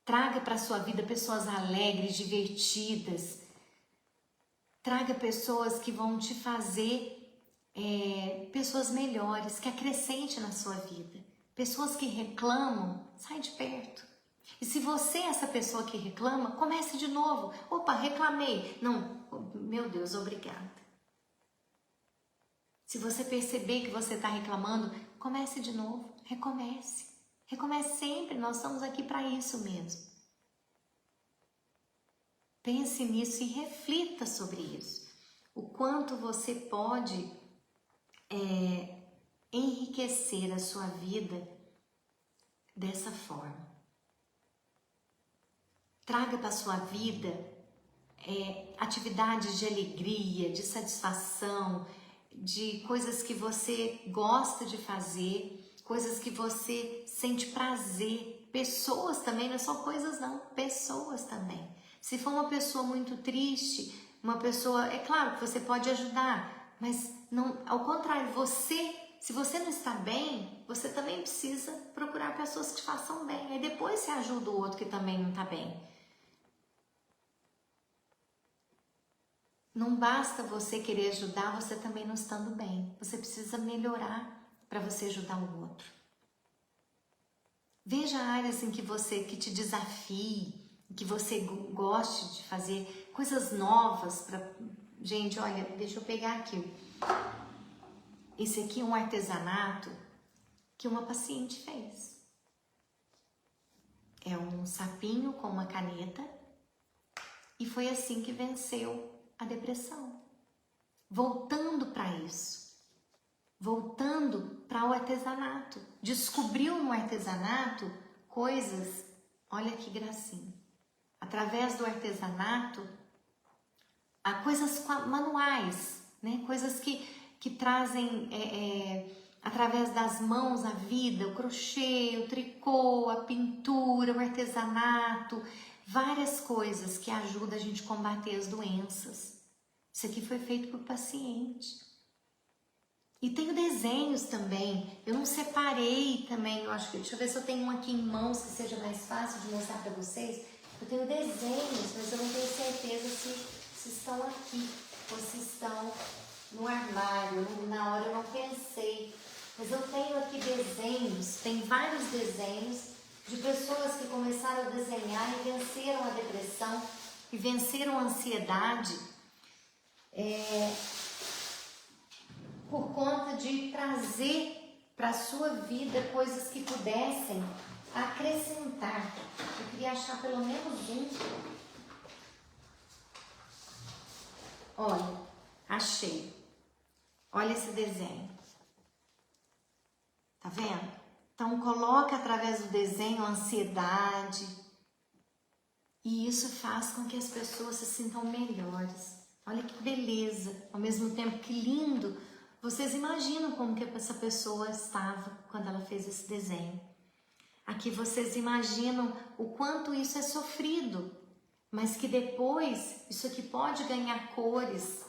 Traga para a sua vida pessoas alegres, divertidas. Traga pessoas que vão te fazer pessoas melhores, que acrescente na sua vida. Pessoas que reclamam, sai de perto. E se você é essa pessoa que reclama, comece de novo. Opa, reclamei. Não, meu Deus, obrigada. Se você perceber que você está reclamando, comece de novo, recomece. Recomece sempre, nós estamos aqui para isso mesmo. Pense nisso e reflita sobre isso. O quanto você pode enriquecer a sua vida dessa forma. Traga para a sua vida atividades de alegria, de satisfação, de coisas que você gosta de fazer, coisas que você sente prazer. Pessoas também, não é só coisas não, pessoas também. Se for uma pessoa muito triste, uma pessoa, é claro que você pode ajudar, mas não, ao contrário, se você não está bem, você também precisa procurar pessoas que te façam bem. Aí depois você ajuda o outro que também não está bem. Não basta você querer ajudar, você também não estando bem. Você precisa melhorar para você ajudar o outro. Veja áreas em que te desafie, que você goste de fazer coisas novas. Gente, olha, deixa eu pegar aqui. Esse aqui é um artesanato que uma paciente fez. É um sapinho com uma caneta e foi assim que venceu a depressão. Voltando para isso. voltando para o artesanato. Descobriu no artesanato coisas, olha que gracinha. Através do artesanato, há coisas manuais, né? Coisas que trazem, através das mãos, a vida, o crochê, o tricô, a pintura, o artesanato, várias coisas que ajudam a gente a combater as doenças. Isso aqui foi feito por paciente. E tenho desenhos também, eu não separei também, eu acho que, deixa eu ver se eu tenho um aqui em mãos que seja mais fácil de mostrar para vocês. Eu tenho desenhos, mas eu não tenho certeza se estão aqui ou se estão no armário. Na hora eu não pensei, mas eu tenho aqui desenhos, tem vários desenhos de pessoas que começaram a desenhar e venceram a depressão e venceram a ansiedade por conta de trazer para a sua vida coisas que pudessem acrescentar. Eu queria achar pelo menos um. Olha, achei. Olha esse desenho. Tá vendo? Então coloca através do desenho a ansiedade. E isso faz com que as pessoas se sintam melhores. Olha que beleza. Ao mesmo tempo que lindo. Vocês imaginam como que essa pessoa estava quando ela fez esse desenho. Aqui vocês imaginam o quanto isso é sofrido, mas que depois isso aqui pode ganhar cores,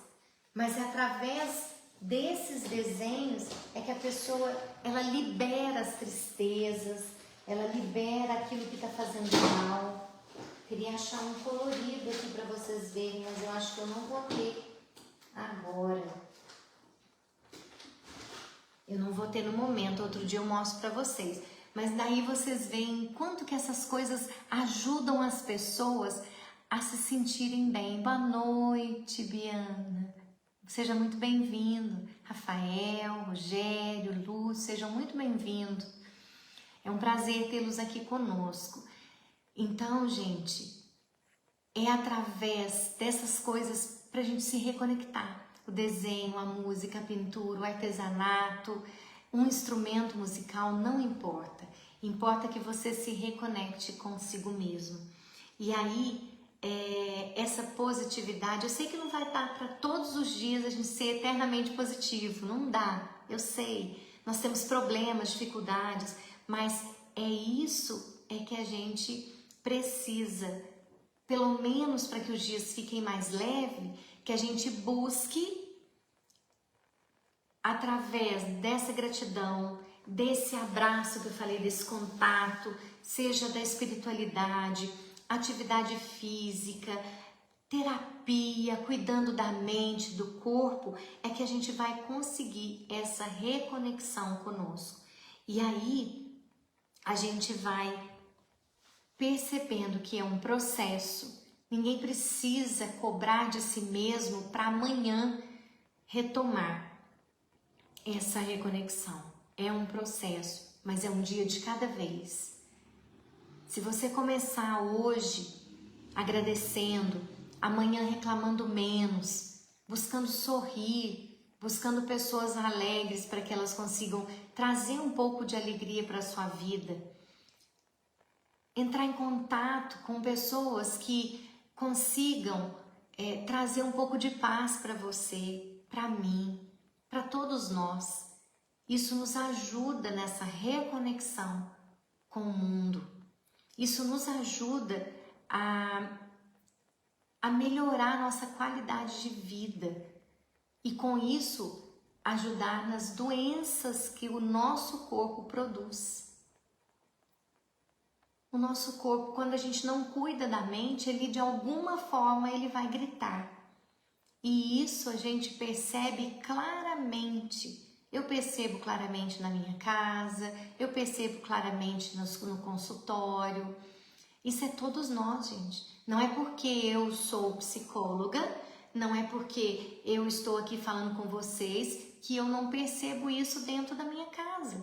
mas é através desses desenhos é que a pessoa, ela libera as tristezas, ela libera aquilo que está fazendo mal. Queria achar um colorido aqui para vocês verem, mas eu acho que eu não vou ter agora. Eu não vou ter no momento, outro dia eu mostro para vocês. Mas daí vocês veem quanto que essas coisas ajudam as pessoas a se sentirem bem. Boa noite, Biana. Seja muito bem-vindo. Rafael, Rogério, Lúcio, sejam muito bem-vindos. É um prazer tê-los aqui conosco. Então, gente, é através dessas coisas para a gente se reconectar. O desenho, a música, a pintura, o artesanato, um instrumento musical, não importa. Importa que você se reconecte consigo mesmo. E aí, essa positividade, eu sei que não vai dar para todos os dias a gente ser eternamente positivo, não dá, eu sei. Nós temos problemas, dificuldades, mas isso que a gente precisa, pelo menos para que os dias fiquem mais leves, que a gente busque, através dessa gratidão, desse abraço que eu falei, desse contato, seja da espiritualidade, atividade física, terapia, cuidando da mente, do corpo, é que a gente vai conseguir essa reconexão conosco. E aí, a gente vai percebendo que é um processo. Ninguém precisa cobrar de si mesmo para amanhã retomar essa reconexão. É um processo, mas é um dia de cada vez. Se você começar hoje agradecendo, amanhã reclamando menos, buscando sorrir, buscando pessoas alegres para que elas consigam trazer um pouco de alegria para a sua vida, entrar em contato com pessoas que consigam trazer um pouco de paz para você, para mim, para todos nós. Isso nos ajuda nessa reconexão com o mundo. Isso nos ajuda a melhorar nossa qualidade de vida e com isso ajudar nas doenças que o nosso corpo produz. O nosso corpo, quando a gente não cuida da mente, ele de alguma forma ele vai gritar. E isso a gente percebe claramente. Eu percebo claramente na minha casa, eu percebo claramente no consultório. Isso é todos nós, gente. Não é porque eu sou psicóloga, não é porque eu estou aqui falando com vocês que eu não percebo isso dentro da minha casa,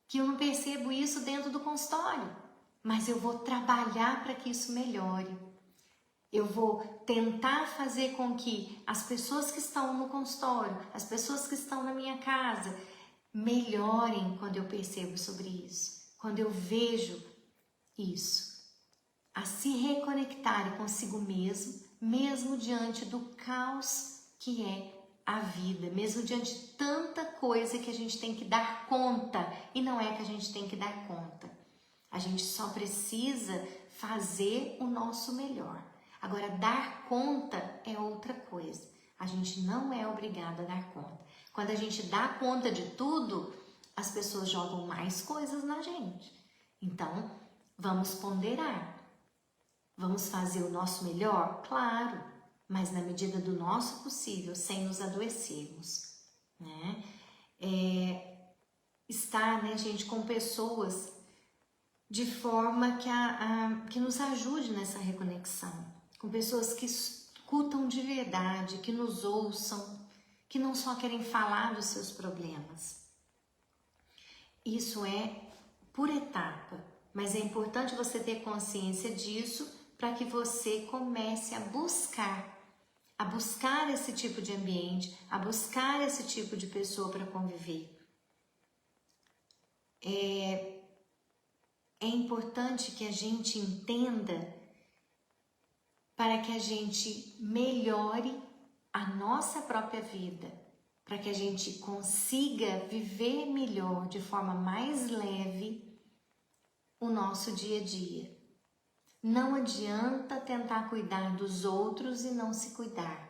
que eu não percebo isso dentro do consultório. Mas eu vou trabalhar para que isso melhore. Eu vou tentar fazer com que as pessoas que estão no consultório, as pessoas que estão na minha casa, melhorem quando eu percebo sobre isso, quando eu vejo isso. A se reconectarem consigo mesmo diante do caos que é a vida, mesmo diante de tanta coisa que a gente tem que dar conta, e não é que a gente tem que dar conta. A gente só precisa fazer o nosso melhor. Agora, dar conta é outra coisa. A gente não é obrigado a dar conta. Quando a gente dá conta de tudo, as pessoas jogam mais coisas na gente. Então, vamos ponderar. Vamos fazer o nosso melhor? Claro, mas na medida do nosso possível, sem nos adoecermos, né? Estar, né, gente, com pessoas de forma que nos ajude nessa reconexão, com pessoas que escutam de verdade, que nos ouçam, que não só querem falar dos seus problemas. Isso é por etapa, mas é importante você ter consciência disso para que você comece a buscar esse tipo de ambiente, a buscar esse tipo de pessoa para conviver. É importante que a gente entenda para que a gente melhore a nossa própria vida, para que a gente consiga viver melhor, de forma mais leve, o nosso dia a dia. Não adianta tentar cuidar dos outros e não se cuidar.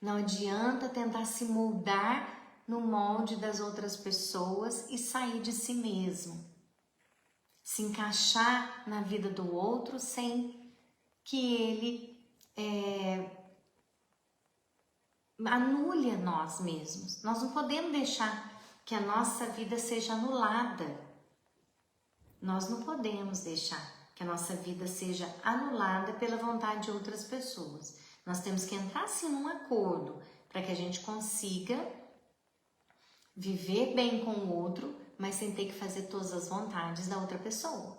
Não adianta tentar se moldar no molde das outras pessoas e sair de si mesmo. Se encaixar na vida do outro sem que ele anule a nós mesmos. Nós não podemos deixar que a nossa vida seja anulada. Nós não podemos deixar que a nossa vida seja anulada pela vontade de outras pessoas. Nós temos que entrar sim num acordo para que a gente consiga viver bem com o outro, mas sem ter que fazer todas as vontades da outra pessoa.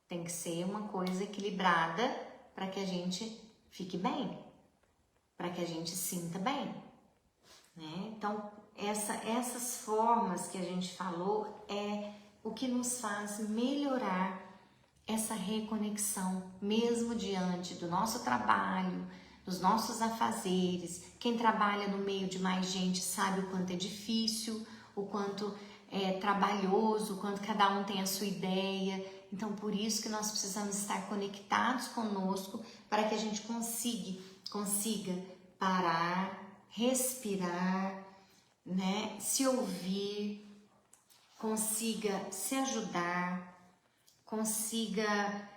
Tem que ser uma coisa equilibrada para que a gente fique bem, para que a gente sinta bem, né? Então, essas formas que a gente falou é o que nos faz melhorar essa reconexão, mesmo diante do nosso trabalho, dos nossos afazeres. Quem trabalha no meio de mais gente sabe o quanto é difícil, o quanto é trabalhoso, o quanto cada um tem a sua ideia. Então, por isso que nós precisamos estar conectados conosco para que a gente consiga parar, respirar, né? Se ouvir, consiga se ajudar, consiga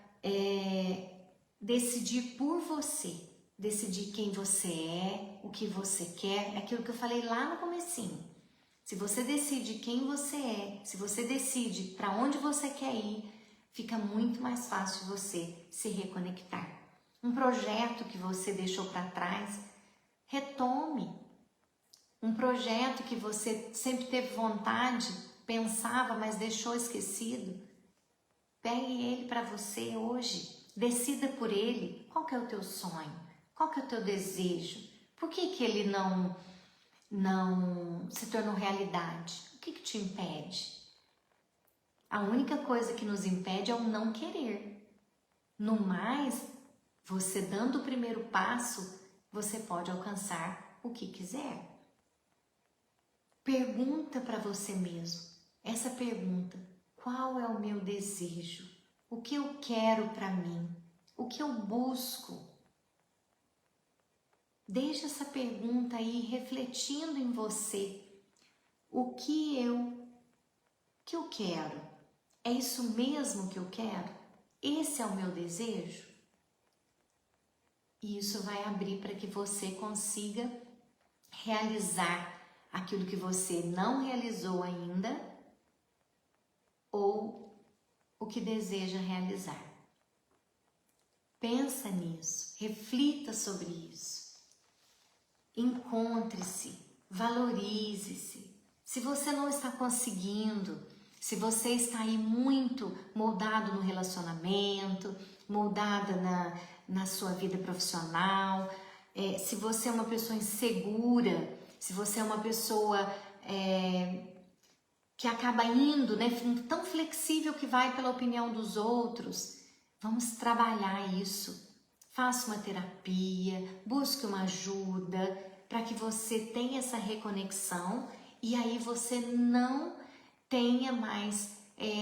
decidir por você, decidir quem você é, o que você quer, aquilo que eu falei lá no comecinho. Se você decide quem você é, se você decide para onde você quer ir, fica muito mais fácil você se reconectar. Um projeto que você deixou para trás, retome. Um projeto que você sempre teve vontade, pensava, mas deixou esquecido, pegue ele para você hoje. Decida por ele. Qual que é o teu sonho? Qual que é o teu desejo? Por que ele não se tornou realidade? O que te impede? A única coisa que nos impede é o não querer. No mais, você dando o primeiro passo, você pode alcançar o que quiser. Pergunta para você mesmo essa pergunta: qual é o meu desejo? O que eu quero para mim? O que eu busco? Deixa essa pergunta aí refletindo em você. O que eu quero? É isso mesmo que eu quero? Esse é o meu desejo? E isso vai abrir para que você consiga realizar aquilo que você não realizou ainda ou o que deseja realizar. Pensa nisso, reflita sobre isso. Encontre-se, valorize-se. Se você não está conseguindo, Se você está aí muito moldado no relacionamento, moldada na sua vida profissional, se você é uma pessoa insegura, se você é uma pessoa que acaba indo, né, tão flexível que vai pela opinião dos outros, vamos trabalhar isso. Faça uma terapia, busque uma ajuda para que você tenha essa reconexão e aí você não tenha mais,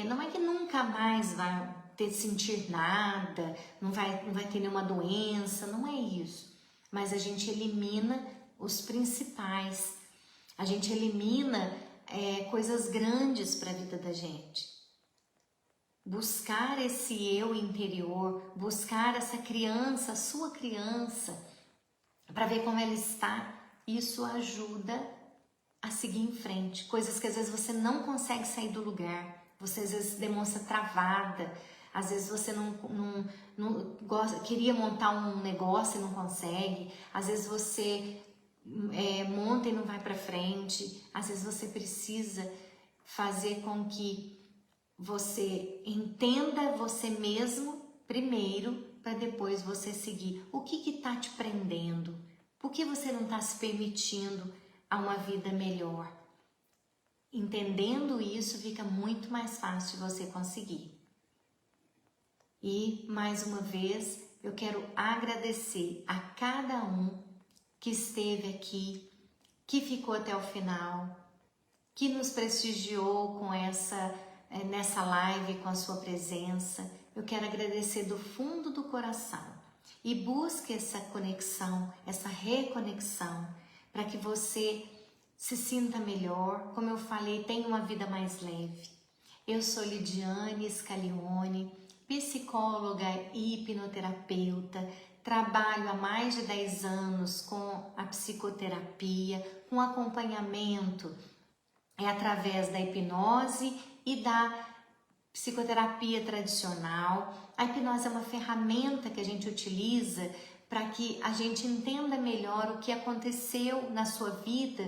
não é que nunca mais vai sentir nada, não vai ter nenhuma doença, não é isso. Mas a gente elimina os principais, a gente elimina coisas grandes para a vida da gente. Buscar esse eu interior, buscar essa criança, a sua criança, para ver como ela está, isso ajuda a seguir em frente. Coisas que às vezes você não consegue sair do lugar, você às vezes demonstra travada, às vezes você não gosta, queria montar um negócio e não consegue, às vezes você monta e não vai para frente, às vezes você precisa fazer com que você entenda você mesmo primeiro, para depois você seguir. O que está te prendendo? Por que você não está se permitindo a uma vida melhor? Entendendo isso, fica muito mais fácil você conseguir. E, mais uma vez, eu quero agradecer a cada um que esteve aqui, que ficou até o final, que nos prestigiou com nessa live, com a sua presença. Eu quero agradecer do fundo do coração e busque essa conexão, essa reconexão, para que você se sinta melhor. Como eu falei, tenha uma vida mais leve. Eu sou Lidiane Scaglione, psicóloga e hipnoterapeuta. Trabalho há mais de 10 anos com a psicoterapia, com acompanhamento através da hipnose e da psicoterapia tradicional. A hipnose é uma ferramenta que a gente utiliza para que a gente entenda melhor o que aconteceu na sua vida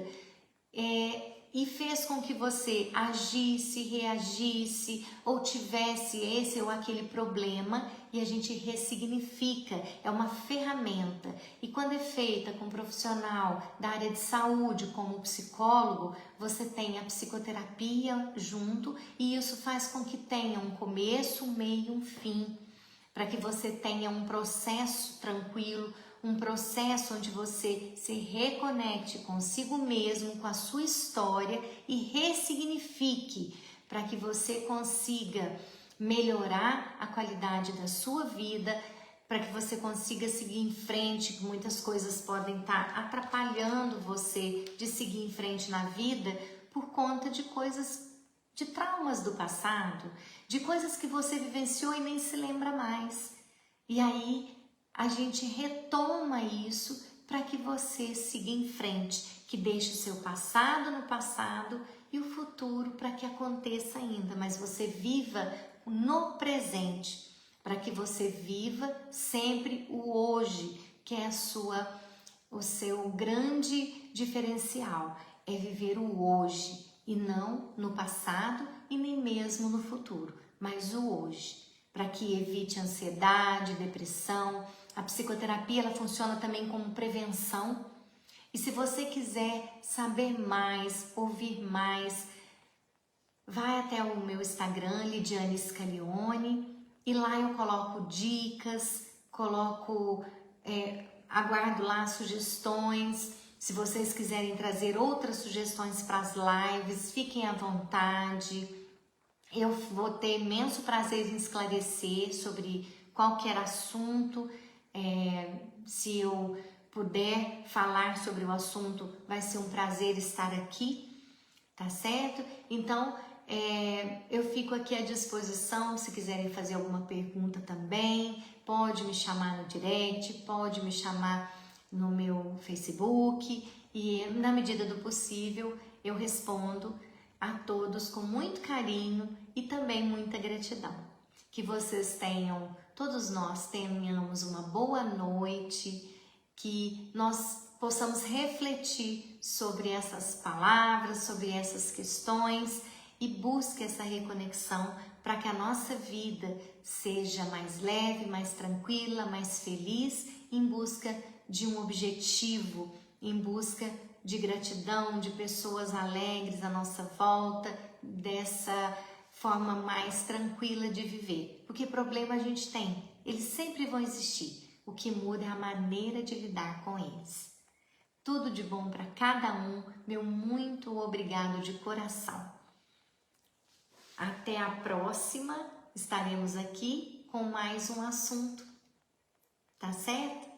e fez com que você agisse, reagisse ou tivesse esse ou aquele problema, e a gente ressignifica. É uma ferramenta, e quando é feita com um profissional da área de saúde, como psicólogo, você tem a psicoterapia junto, e isso faz com que tenha um começo, um meio e um fim, para que você tenha um processo tranquilo, um processo onde você se reconecte consigo mesmo, com a sua história e ressignifique, para que você consiga melhorar a qualidade da sua vida, para que você consiga seguir em frente, que muitas coisas podem estar atrapalhando você de seguir em frente na vida por conta de coisas, de traumas do passado, de coisas que você vivenciou e nem se lembra mais. E aí a gente retoma isso para que você siga em frente, que deixe o seu passado no passado e o futuro para que aconteça ainda, mas você viva no presente, para que você viva sempre o hoje, que é o seu grande diferencial, é viver o hoje e não no passado e nem mesmo no futuro, mas o hoje, para que evite ansiedade, depressão. A psicoterapia ela funciona também como prevenção. E se você quiser saber mais, ouvir mais, vai até o meu Instagram, Lidiane Scaglione, e lá eu coloco dicas, aguardo lá sugestões. Se vocês quiserem trazer outras sugestões para as lives, fiquem à vontade. Eu vou ter imenso prazer em esclarecer sobre qualquer assunto. Se eu puder falar sobre o assunto, vai ser um prazer estar aqui, tá certo? Então, eu fico aqui à disposição. Se quiserem fazer alguma pergunta também, pode me chamar no direct, pode me chamar no meu Facebook, e na medida do possível eu respondo a todos com muito carinho e também muita gratidão. Que vocês tenham, todos nós tenhamos uma boa noite, que nós possamos refletir sobre essas palavras, sobre essas questões e busque essa reconexão para que a nossa vida seja mais leve, mais tranquila, mais feliz, em busca de um objetivo, em busca de gratidão, de pessoas alegres à nossa volta, dessa forma mais tranquila de viver. Porque problema a gente tem, eles sempre vão existir. O que muda é a maneira de lidar com eles. Tudo de bom para cada um, meu muito obrigado de coração. Até a próxima, estaremos aqui com mais um assunto, tá certo?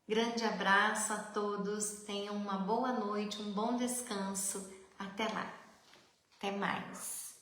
Grande abraço a todos, tenham uma boa noite, um bom descanso, até lá, até mais.